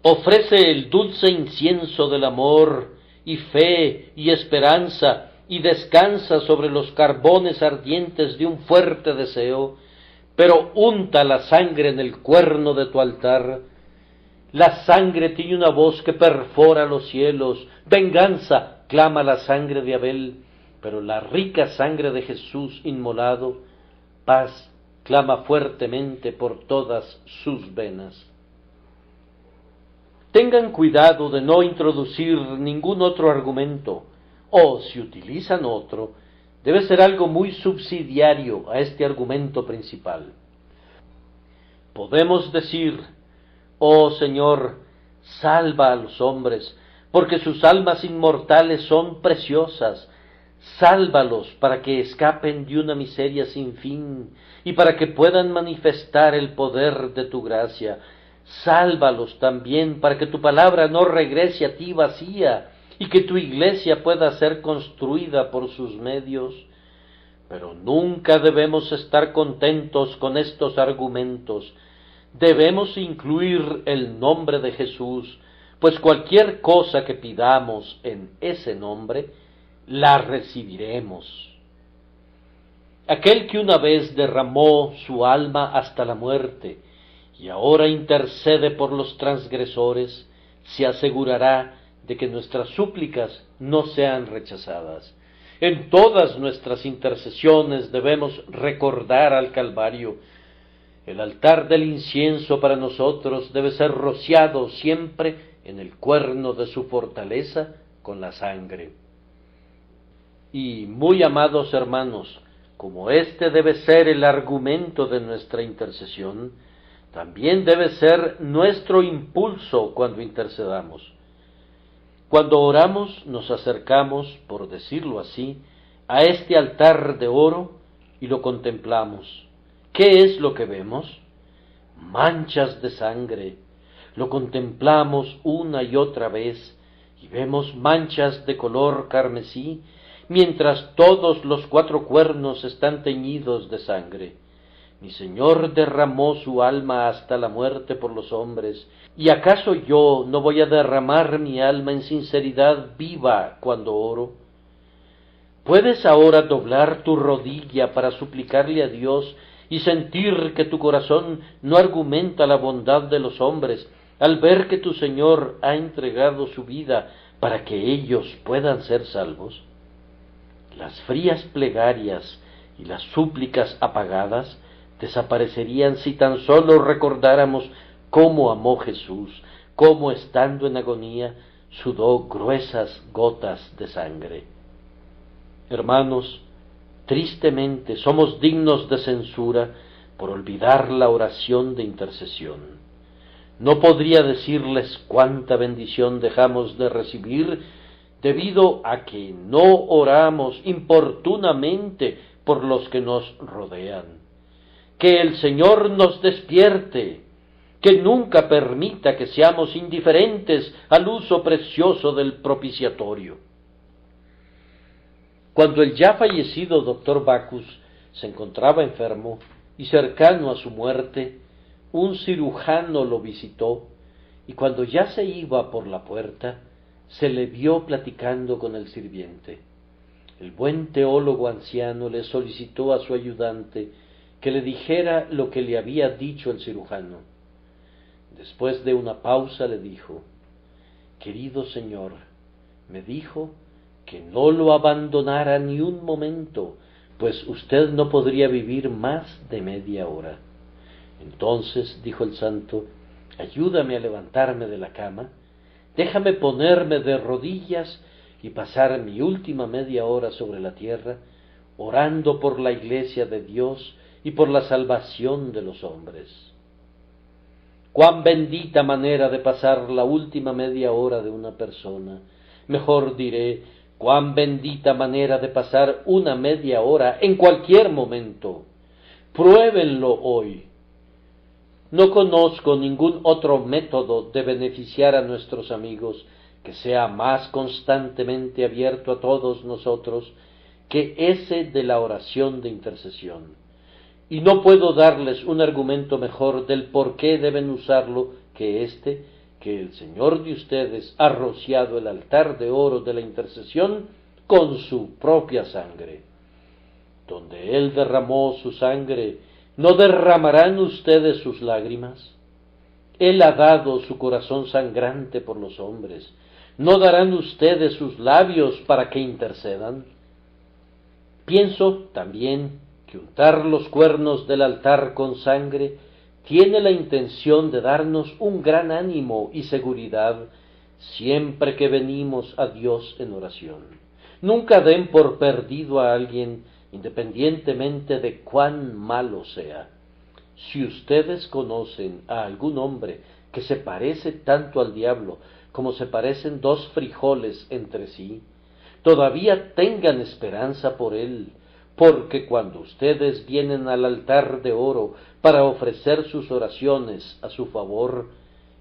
Ofrece el dulce incienso del amor y fe y esperanza, y descansa sobre los carbones ardientes de un fuerte deseo, pero unta la sangre en el cuerno de tu altar. La sangre tiene una voz que perfora los cielos. Venganza, clama la sangre de Abel, pero la rica sangre de Jesús inmolado, paz, clama fuertemente por todas sus venas. Tengan cuidado de no introducir ningún otro argumento, o si utilizan otro, debe ser algo muy subsidiario a este argumento principal. Podemos decir: oh Señor, salva a los hombres, porque sus almas inmortales son preciosas. Sálvalos para que escapen de una miseria sin fin y para que puedan manifestar el poder de tu gracia. Sálvalos también para que tu palabra no regrese a ti vacía y que tu iglesia pueda ser construida por sus medios. Pero nunca debemos estar contentos con estos argumentos. Debemos incluir el nombre de Jesús, pues cualquier cosa que pidamos en ese nombre, la recibiremos. Aquel que una vez derramó su alma hasta la muerte y ahora intercede por los transgresores, se asegurará de que nuestras súplicas no sean rechazadas. En todas nuestras intercesiones debemos recordar al Calvario. El altar del incienso para nosotros debe ser rociado siempre en el cuerno de su fortaleza con la sangre. Y, muy amados hermanos, como este debe ser el argumento de nuestra intercesión, también debe ser nuestro impulso cuando intercedamos. Cuando oramos nos acercamos, por decirlo así, a este altar de oro y lo contemplamos. ¿Qué es lo que vemos? Manchas de sangre. Lo contemplamos una y otra vez y vemos manchas de color carmesí, mientras todos los cuatro cuernos están teñidos de sangre. Mi Señor derramó su alma hasta la muerte por los hombres, ¿y acaso yo no voy a derramar mi alma en sinceridad viva cuando oro? ¿Puedes ahora doblar tu rodilla para suplicarle a Dios y sentir que tu corazón no argumenta la bondad de los hombres al ver que tu Señor ha entregado su vida para que ellos puedan ser salvos? Las frías plegarias y las súplicas apagadas desaparecerían si tan solo recordáramos cómo amó Jesús, cómo estando en agonía sudó gruesas gotas de sangre. Hermanos, tristemente somos dignos de censura por olvidar la oración de intercesión. No podría decirles cuánta bendición dejamos de recibir debido a que no oramos importunamente por los que nos rodean. Que el Señor nos despierte, que nunca permita que seamos indiferentes al uso precioso del propiciatorio. Cuando el ya fallecido doctor Bacchus se encontraba enfermo y cercano a su muerte, un cirujano lo visitó, y cuando ya se iba por la puerta, se le vio platicando con el sirviente. El buen teólogo anciano le solicitó a su ayudante que le dijera lo que le había dicho el cirujano. Después de una pausa le dijo: querido señor, me dijo que no lo abandonara ni un momento, pues usted no podría vivir más de media hora. Entonces, dijo el santo, ayúdame a levantarme de la cama, déjame ponerme de rodillas y pasar mi última media hora sobre la tierra, orando por la iglesia de Dios y por la salvación de los hombres. Cuán bendita manera de pasar la última media hora de una persona, mejor diré, cuán bendita manera de pasar una media hora en cualquier momento. Pruébenlo hoy. No conozco ningún otro método de beneficiar a nuestros amigos que sea más constantemente abierto a todos nosotros que ese de la oración de intercesión. Y no puedo darles un argumento mejor del por qué deben usarlo que este, que el Señor de ustedes ha rociado el altar de oro de la intercesión con su propia sangre. Donde Él derramó su sangre, ¿no derramarán ustedes sus lágrimas? Él ha dado su corazón sangrante por los hombres, ¿no darán ustedes sus labios para que intercedan? Pienso también que untar los cuernos del altar con sangre tiene la intención de darnos un gran ánimo y seguridad siempre que venimos a Dios en oración. Nunca den por perdido a alguien, independientemente de cuán malo sea. Si ustedes conocen a algún hombre que se parece tanto al diablo como se parecen dos frijoles entre sí, todavía tengan esperanza por él, porque cuando ustedes vienen al altar de oro para ofrecer sus oraciones a su favor,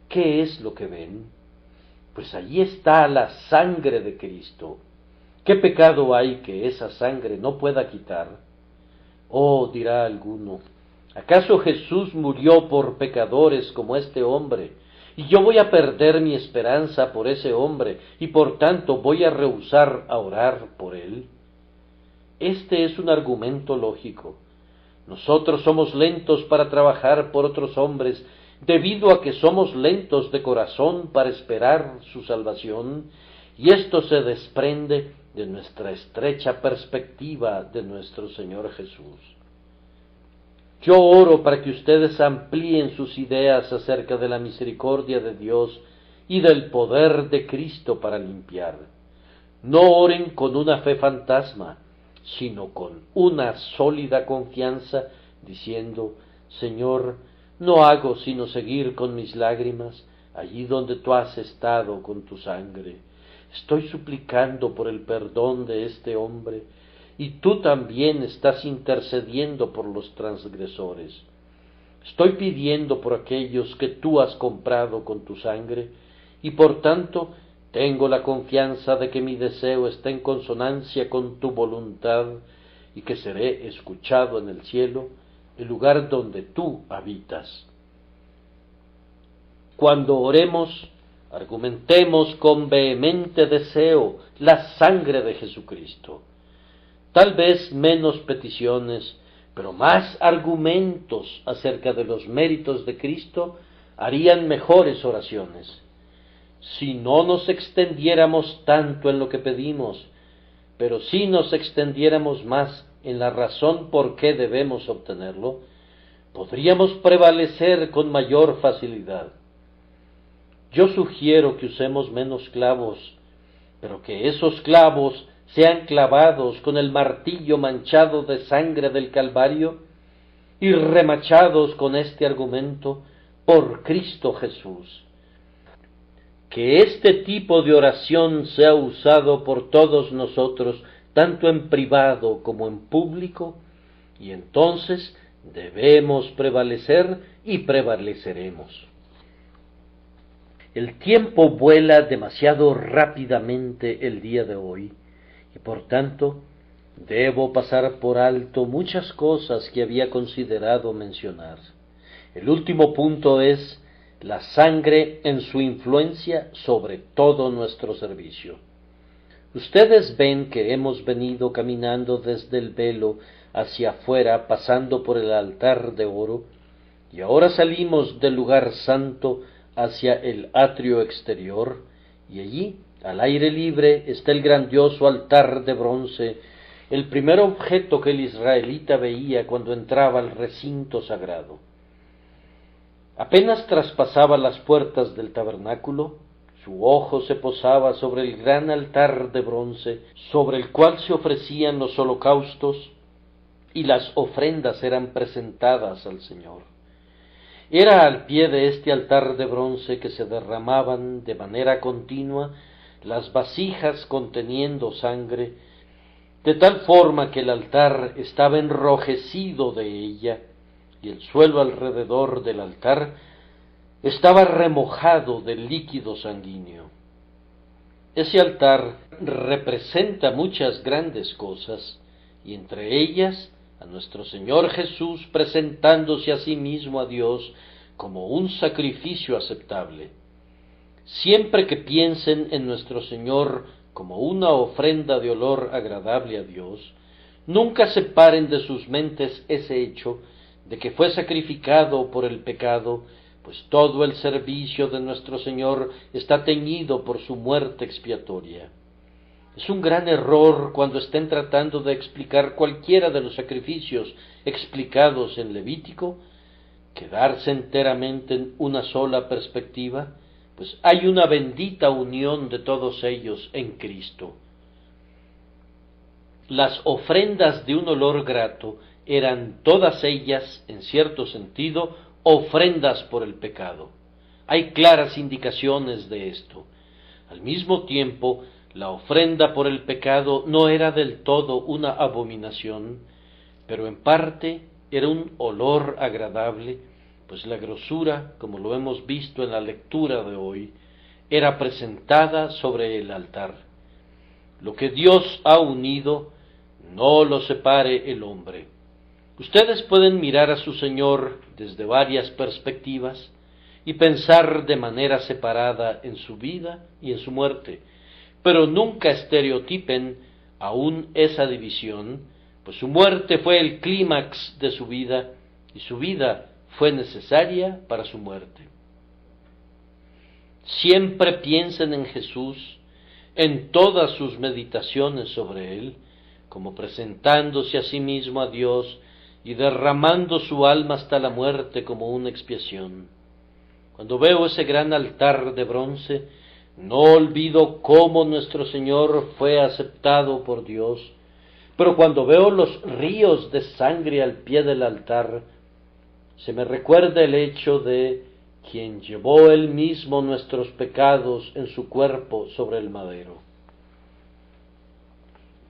¿qué es lo que ven? Pues allí está la sangre de Cristo. ¿Qué pecado hay que esa sangre no pueda quitar? Oh, dirá alguno, ¿acaso Jesús murió por pecadores como este hombre? Y yo voy a perder mi esperanza por ese hombre, y por tanto voy a rehusar a orar por él. Este es un argumento lógico. Nosotros somos lentos para trabajar por otros hombres, debido a que somos lentos de corazón para esperar su salvación, y esto se desprende de nuestra estrecha perspectiva de nuestro Señor Jesús. Yo oro para que ustedes amplíen sus ideas acerca de la misericordia de Dios y del poder de Cristo para limpiar. No oren con una fe fantasma, sino con una sólida confianza, diciendo, Señor, no hago sino seguir con mis lágrimas allí donde tú has estado con tu sangre. Estoy suplicando por el perdón de este hombre, y tú también estás intercediendo por los transgresores. Estoy pidiendo por aquellos que tú has comprado con tu sangre, y por tanto tengo la confianza de que mi deseo está en consonancia con tu voluntad, y que seré escuchado en el cielo, el lugar donde tú habitas. Cuando oremos, argumentemos con vehemente deseo la sangre de Jesucristo. Tal vez menos peticiones, pero más argumentos acerca de los méritos de Cristo harían mejores oraciones. Si no nos extendiéramos tanto en lo que pedimos, pero si nos extendiéramos más en la razón por qué debemos obtenerlo, podríamos prevalecer con mayor facilidad. Yo sugiero que usemos menos clavos, pero que esos clavos sean clavados con el martillo manchado de sangre del Calvario y remachados con este argumento por Cristo Jesús. Que este tipo de oración sea usado por todos nosotros, tanto en privado como en público, y entonces debemos prevalecer y prevaleceremos. El tiempo vuela demasiado rápidamente el día de hoy, y por tanto debo pasar por alto muchas cosas que había considerado mencionar. El último punto es la sangre en su influencia sobre todo nuestro servicio. Ustedes ven que hemos venido caminando desde el velo hacia afuera, pasando por el altar de oro, y ahora salimos del lugar santo hacia el atrio exterior, y allí, al aire libre, está el grandioso altar de bronce, el primer objeto que el israelita veía cuando entraba al recinto sagrado. Apenas traspasaba las puertas del tabernáculo, su ojo se posaba sobre el gran altar de bronce, sobre el cual se ofrecían los holocaustos y las ofrendas eran presentadas al Señor. Era al pie de este altar de bronce que se derramaban de manera continua las vasijas conteniendo sangre, de tal forma que el altar estaba enrojecido de ella, y el suelo alrededor del altar estaba remojado de líquido sanguíneo. Ese altar representa muchas grandes cosas, y entre ellas a nuestro Señor Jesús presentándose a sí mismo a Dios como un sacrificio aceptable. Siempre que piensen en nuestro Señor como una ofrenda de olor agradable a Dios, nunca separen de sus mentes ese hecho de que fue sacrificado por el pecado, pues todo el servicio de nuestro Señor está teñido por su muerte expiatoria. Es un gran error cuando estén tratando de explicar cualquiera de los sacrificios explicados en Levítico, quedarse enteramente en una sola perspectiva, pues hay una bendita unión de todos ellos en Cristo. Las ofrendas de un olor grato eran todas ellas, en cierto sentido, ofrendas por el pecado. Hay claras indicaciones de esto. Al mismo tiempo, la ofrenda por el pecado no era del todo una abominación, pero en parte era un olor agradable, pues la grosura, como lo hemos visto en la lectura de hoy, era presentada sobre el altar. Lo que Dios ha unido, no lo separe el hombre. Ustedes pueden mirar a su Señor desde varias perspectivas y pensar de manera separada en su vida y en su muerte, pero nunca estereotipen aún esa división, pues su muerte fue el clímax de su vida y su vida fue necesaria para su muerte. Siempre piensen en Jesús, en todas sus meditaciones sobre Él, como presentándose a sí mismo a Dios y derramando su alma hasta la muerte como una expiación. Cuando veo ese gran altar de bronce, no olvido cómo nuestro Señor fue aceptado por Dios, pero cuando veo los ríos de sangre al pie del altar, se me recuerda el hecho de quien llevó él mismo nuestros pecados en su cuerpo sobre el madero.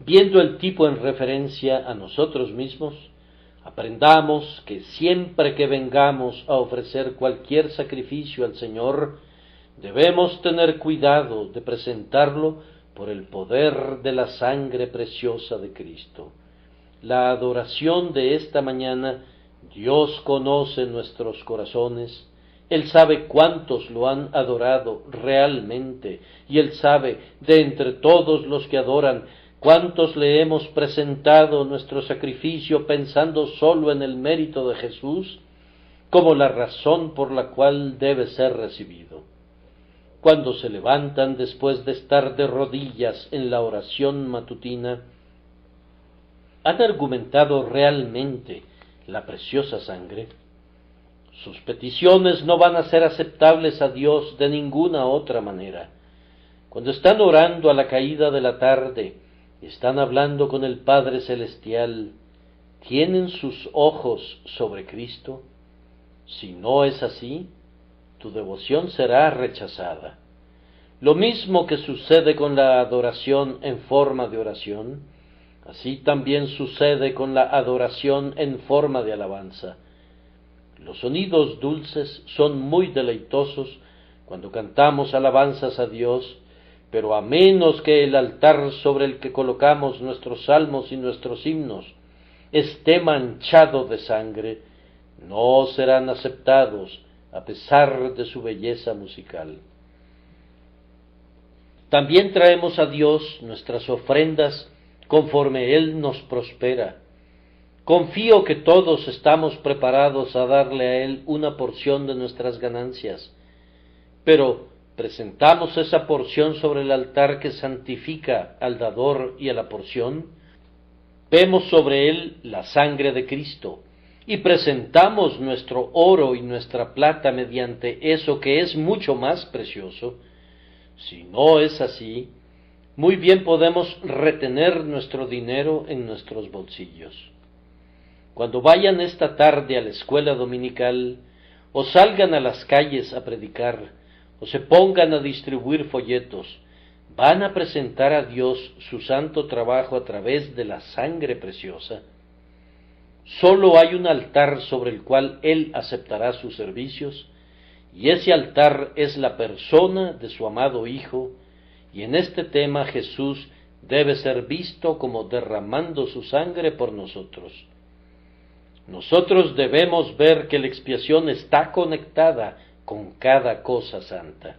Viendo el tipo en referencia a nosotros mismos, aprendamos que siempre que vengamos a ofrecer cualquier sacrificio al Señor, debemos tener cuidado de presentarlo por el poder de la sangre preciosa de Cristo. La adoración de esta mañana, Dios conoce nuestros corazones, Él sabe cuántos lo han adorado realmente, y Él sabe, de entre todos los que adoran, cuántos le hemos presentado nuestro sacrificio pensando solo en el mérito de Jesús, como la razón por la cual debe ser recibido. Cuando se levantan después de estar de rodillas en la oración matutina, ¿han argumentado realmente la preciosa sangre? Sus peticiones no van a ser aceptables a Dios de ninguna otra manera. Cuando están orando a la caída de la tarde y están hablando con el Padre Celestial, ¿tienen sus ojos sobre Cristo? Si no es así, tu devoción será rechazada. Lo mismo que sucede con la adoración en forma de oración, así también sucede con la adoración en forma de alabanza. Los sonidos dulces son muy deleitosos cuando cantamos alabanzas a Dios, pero a menos que el altar sobre el que colocamos nuestros salmos y nuestros himnos esté manchado de sangre, no serán aceptados a pesar de su belleza musical. También traemos a Dios nuestras ofrendas conforme Él nos prospera. Confío que todos estamos preparados a darle a Él una porción de nuestras ganancias, pero presentamos esa porción sobre el altar que santifica al dador y a la porción, vemos sobre él la sangre de Cristo, y presentamos nuestro oro y nuestra plata mediante eso que es mucho más precioso. Si no es así, muy bien podemos retener nuestro dinero en nuestros bolsillos. Cuando vayan esta tarde a la escuela dominical, o salgan a las calles a predicar, o se pongan a distribuir folletos, van a presentar a Dios su santo trabajo a través de la sangre preciosa. Solo hay un altar sobre el cual Él aceptará sus servicios, y ese altar es la persona de su amado Hijo, y en este tema Jesús debe ser visto como derramando su sangre por nosotros. Nosotros debemos ver que la expiación está conectada con cada cosa santa.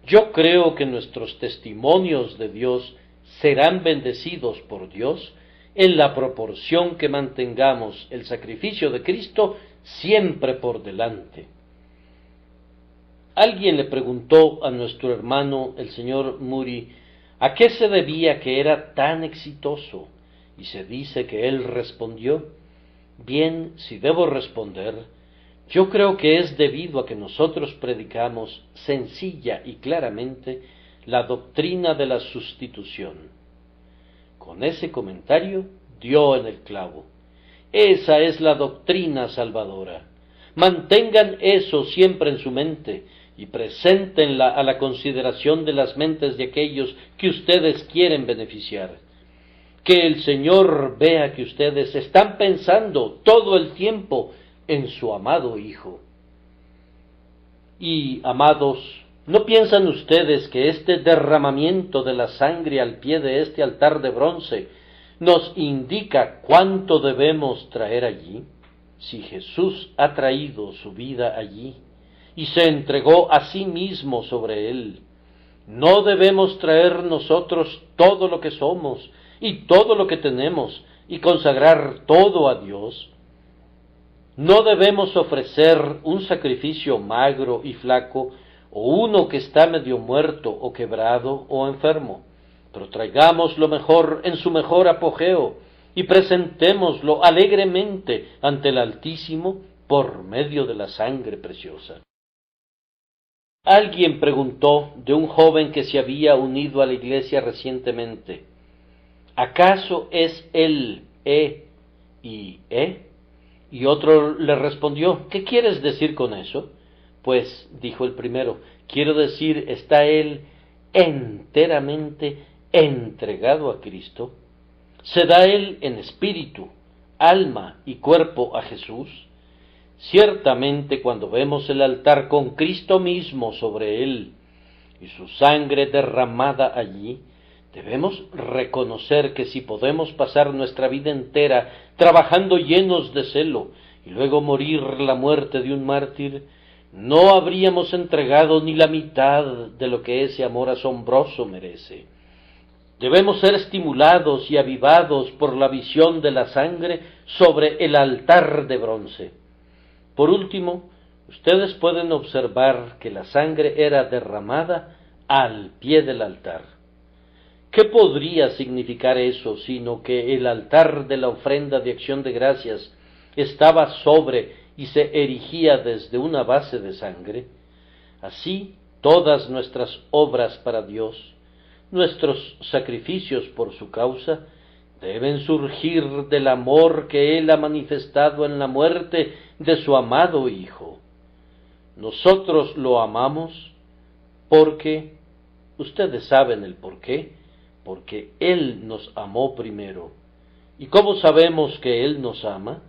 Yo creo que nuestros testimonios de Dios serán bendecidos por Dios en la proporción que mantengamos el sacrificio de Cristo siempre por delante. Alguien le preguntó a nuestro hermano, el señor Muri, a qué se debía que era tan exitoso, y se dice que él respondió: bien, si debo responder, yo creo que es debido a que nosotros predicamos sencilla y claramente la doctrina de la sustitución. Con ese comentario dio en el clavo. Esa es la doctrina salvadora. Mantengan eso siempre en su mente y preséntenla a la consideración de las mentes de aquellos que ustedes quieren beneficiar. Que el Señor vea que ustedes están pensando todo el tiempo en su amado Hijo. Y, amados, ¿no piensan ustedes que este derramamiento de la sangre al pie de este altar de bronce nos indica cuánto debemos traer allí? Si Jesús ha traído su vida allí y se entregó a sí mismo sobre él, ¿no debemos traer nosotros todo lo que somos y todo lo que tenemos y consagrar todo a Dios? ¿No debemos ofrecer un sacrificio magro y flaco, o uno que está medio muerto o quebrado o enfermo? Pero traigamos lo mejor en su mejor apogeo y presentémoslo alegremente ante el Altísimo por medio de la sangre preciosa. Alguien preguntó de un joven que se había unido a la iglesia recientemente: ¿acaso es él y E? Y otro le respondió: ¿qué quieres decir con eso? Pues, dijo el primero, quiero decir, ¿está él enteramente entregado a Cristo? ¿Se da él en espíritu, alma y cuerpo a Jesús? Ciertamente, cuando vemos el altar con Cristo mismo sobre él y su sangre derramada allí, debemos reconocer que si podemos pasar nuestra vida entera trabajando llenos de celo y luego morir la muerte de un mártir, no habríamos entregado ni la mitad de lo que ese amor asombroso merece. Debemos ser estimulados y avivados por la visión de la sangre sobre el altar de bronce. Por último, ustedes pueden observar que la sangre era derramada al pie del altar. ¿Qué podría significar eso, sino que el altar de la ofrenda de acción de gracias estaba sobre y se erigía desde una base de sangre? Así, todas nuestras obras para Dios, nuestros sacrificios por su causa, deben surgir del amor que Él ha manifestado en la muerte de su amado Hijo. Nosotros lo amamos porque, ustedes saben el por qué, porque Él nos amó primero. ¿Y cómo sabemos que Él nos ama?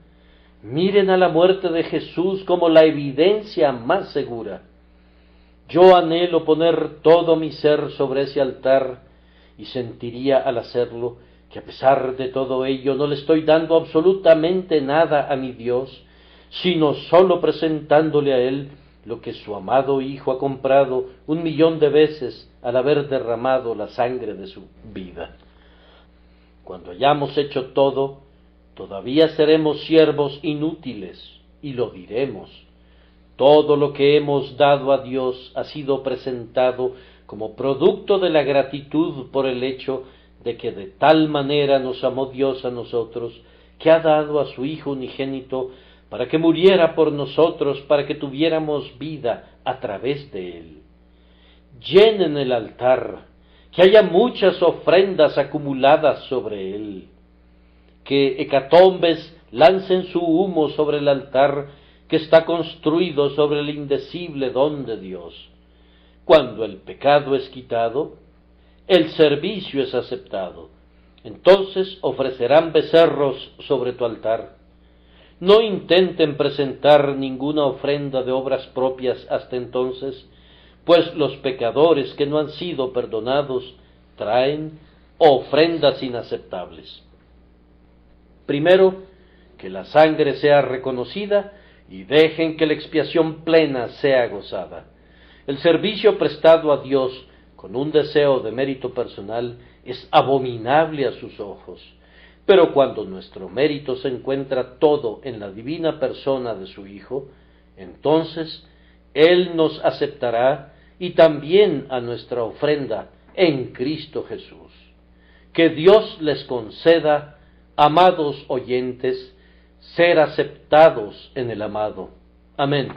Miren a la muerte de Jesús como la evidencia más segura. Yo anhelo poner todo mi ser sobre ese altar y sentiría al hacerlo que a pesar de todo ello no le estoy dando absolutamente nada a mi Dios, sino solo presentándole a Él lo que su amado Hijo ha comprado 1,000,000 de veces al haber derramado la sangre de su vida. Cuando hayamos hecho todo, todavía seremos siervos inútiles, y lo diremos. Todo lo que hemos dado a Dios ha sido presentado como producto de la gratitud por el hecho de que de tal manera nos amó Dios a nosotros, que ha dado a su Hijo unigénito para que muriera por nosotros, para que tuviéramos vida a través de Él. Llenen el altar, que haya muchas ofrendas acumuladas sobre él, que hecatombes lancen su humo sobre el altar que está construido sobre el indecible don de Dios. Cuando el pecado es quitado, el servicio es aceptado. Entonces ofrecerán becerros sobre tu altar. No intenten presentar ninguna ofrenda de obras propias hasta entonces, pues los pecadores que no han sido perdonados traen ofrendas inaceptables. Primero, que la sangre sea reconocida y dejen que la expiación plena sea gozada. El servicio prestado a Dios con un deseo de mérito personal es abominable a sus ojos, pero cuando nuestro mérito se encuentra todo en la divina persona de su Hijo, entonces Él nos aceptará y también a nuestra ofrenda en Cristo Jesús. Que Dios les conceda, amados oyentes, ser aceptados en el amado. Amén.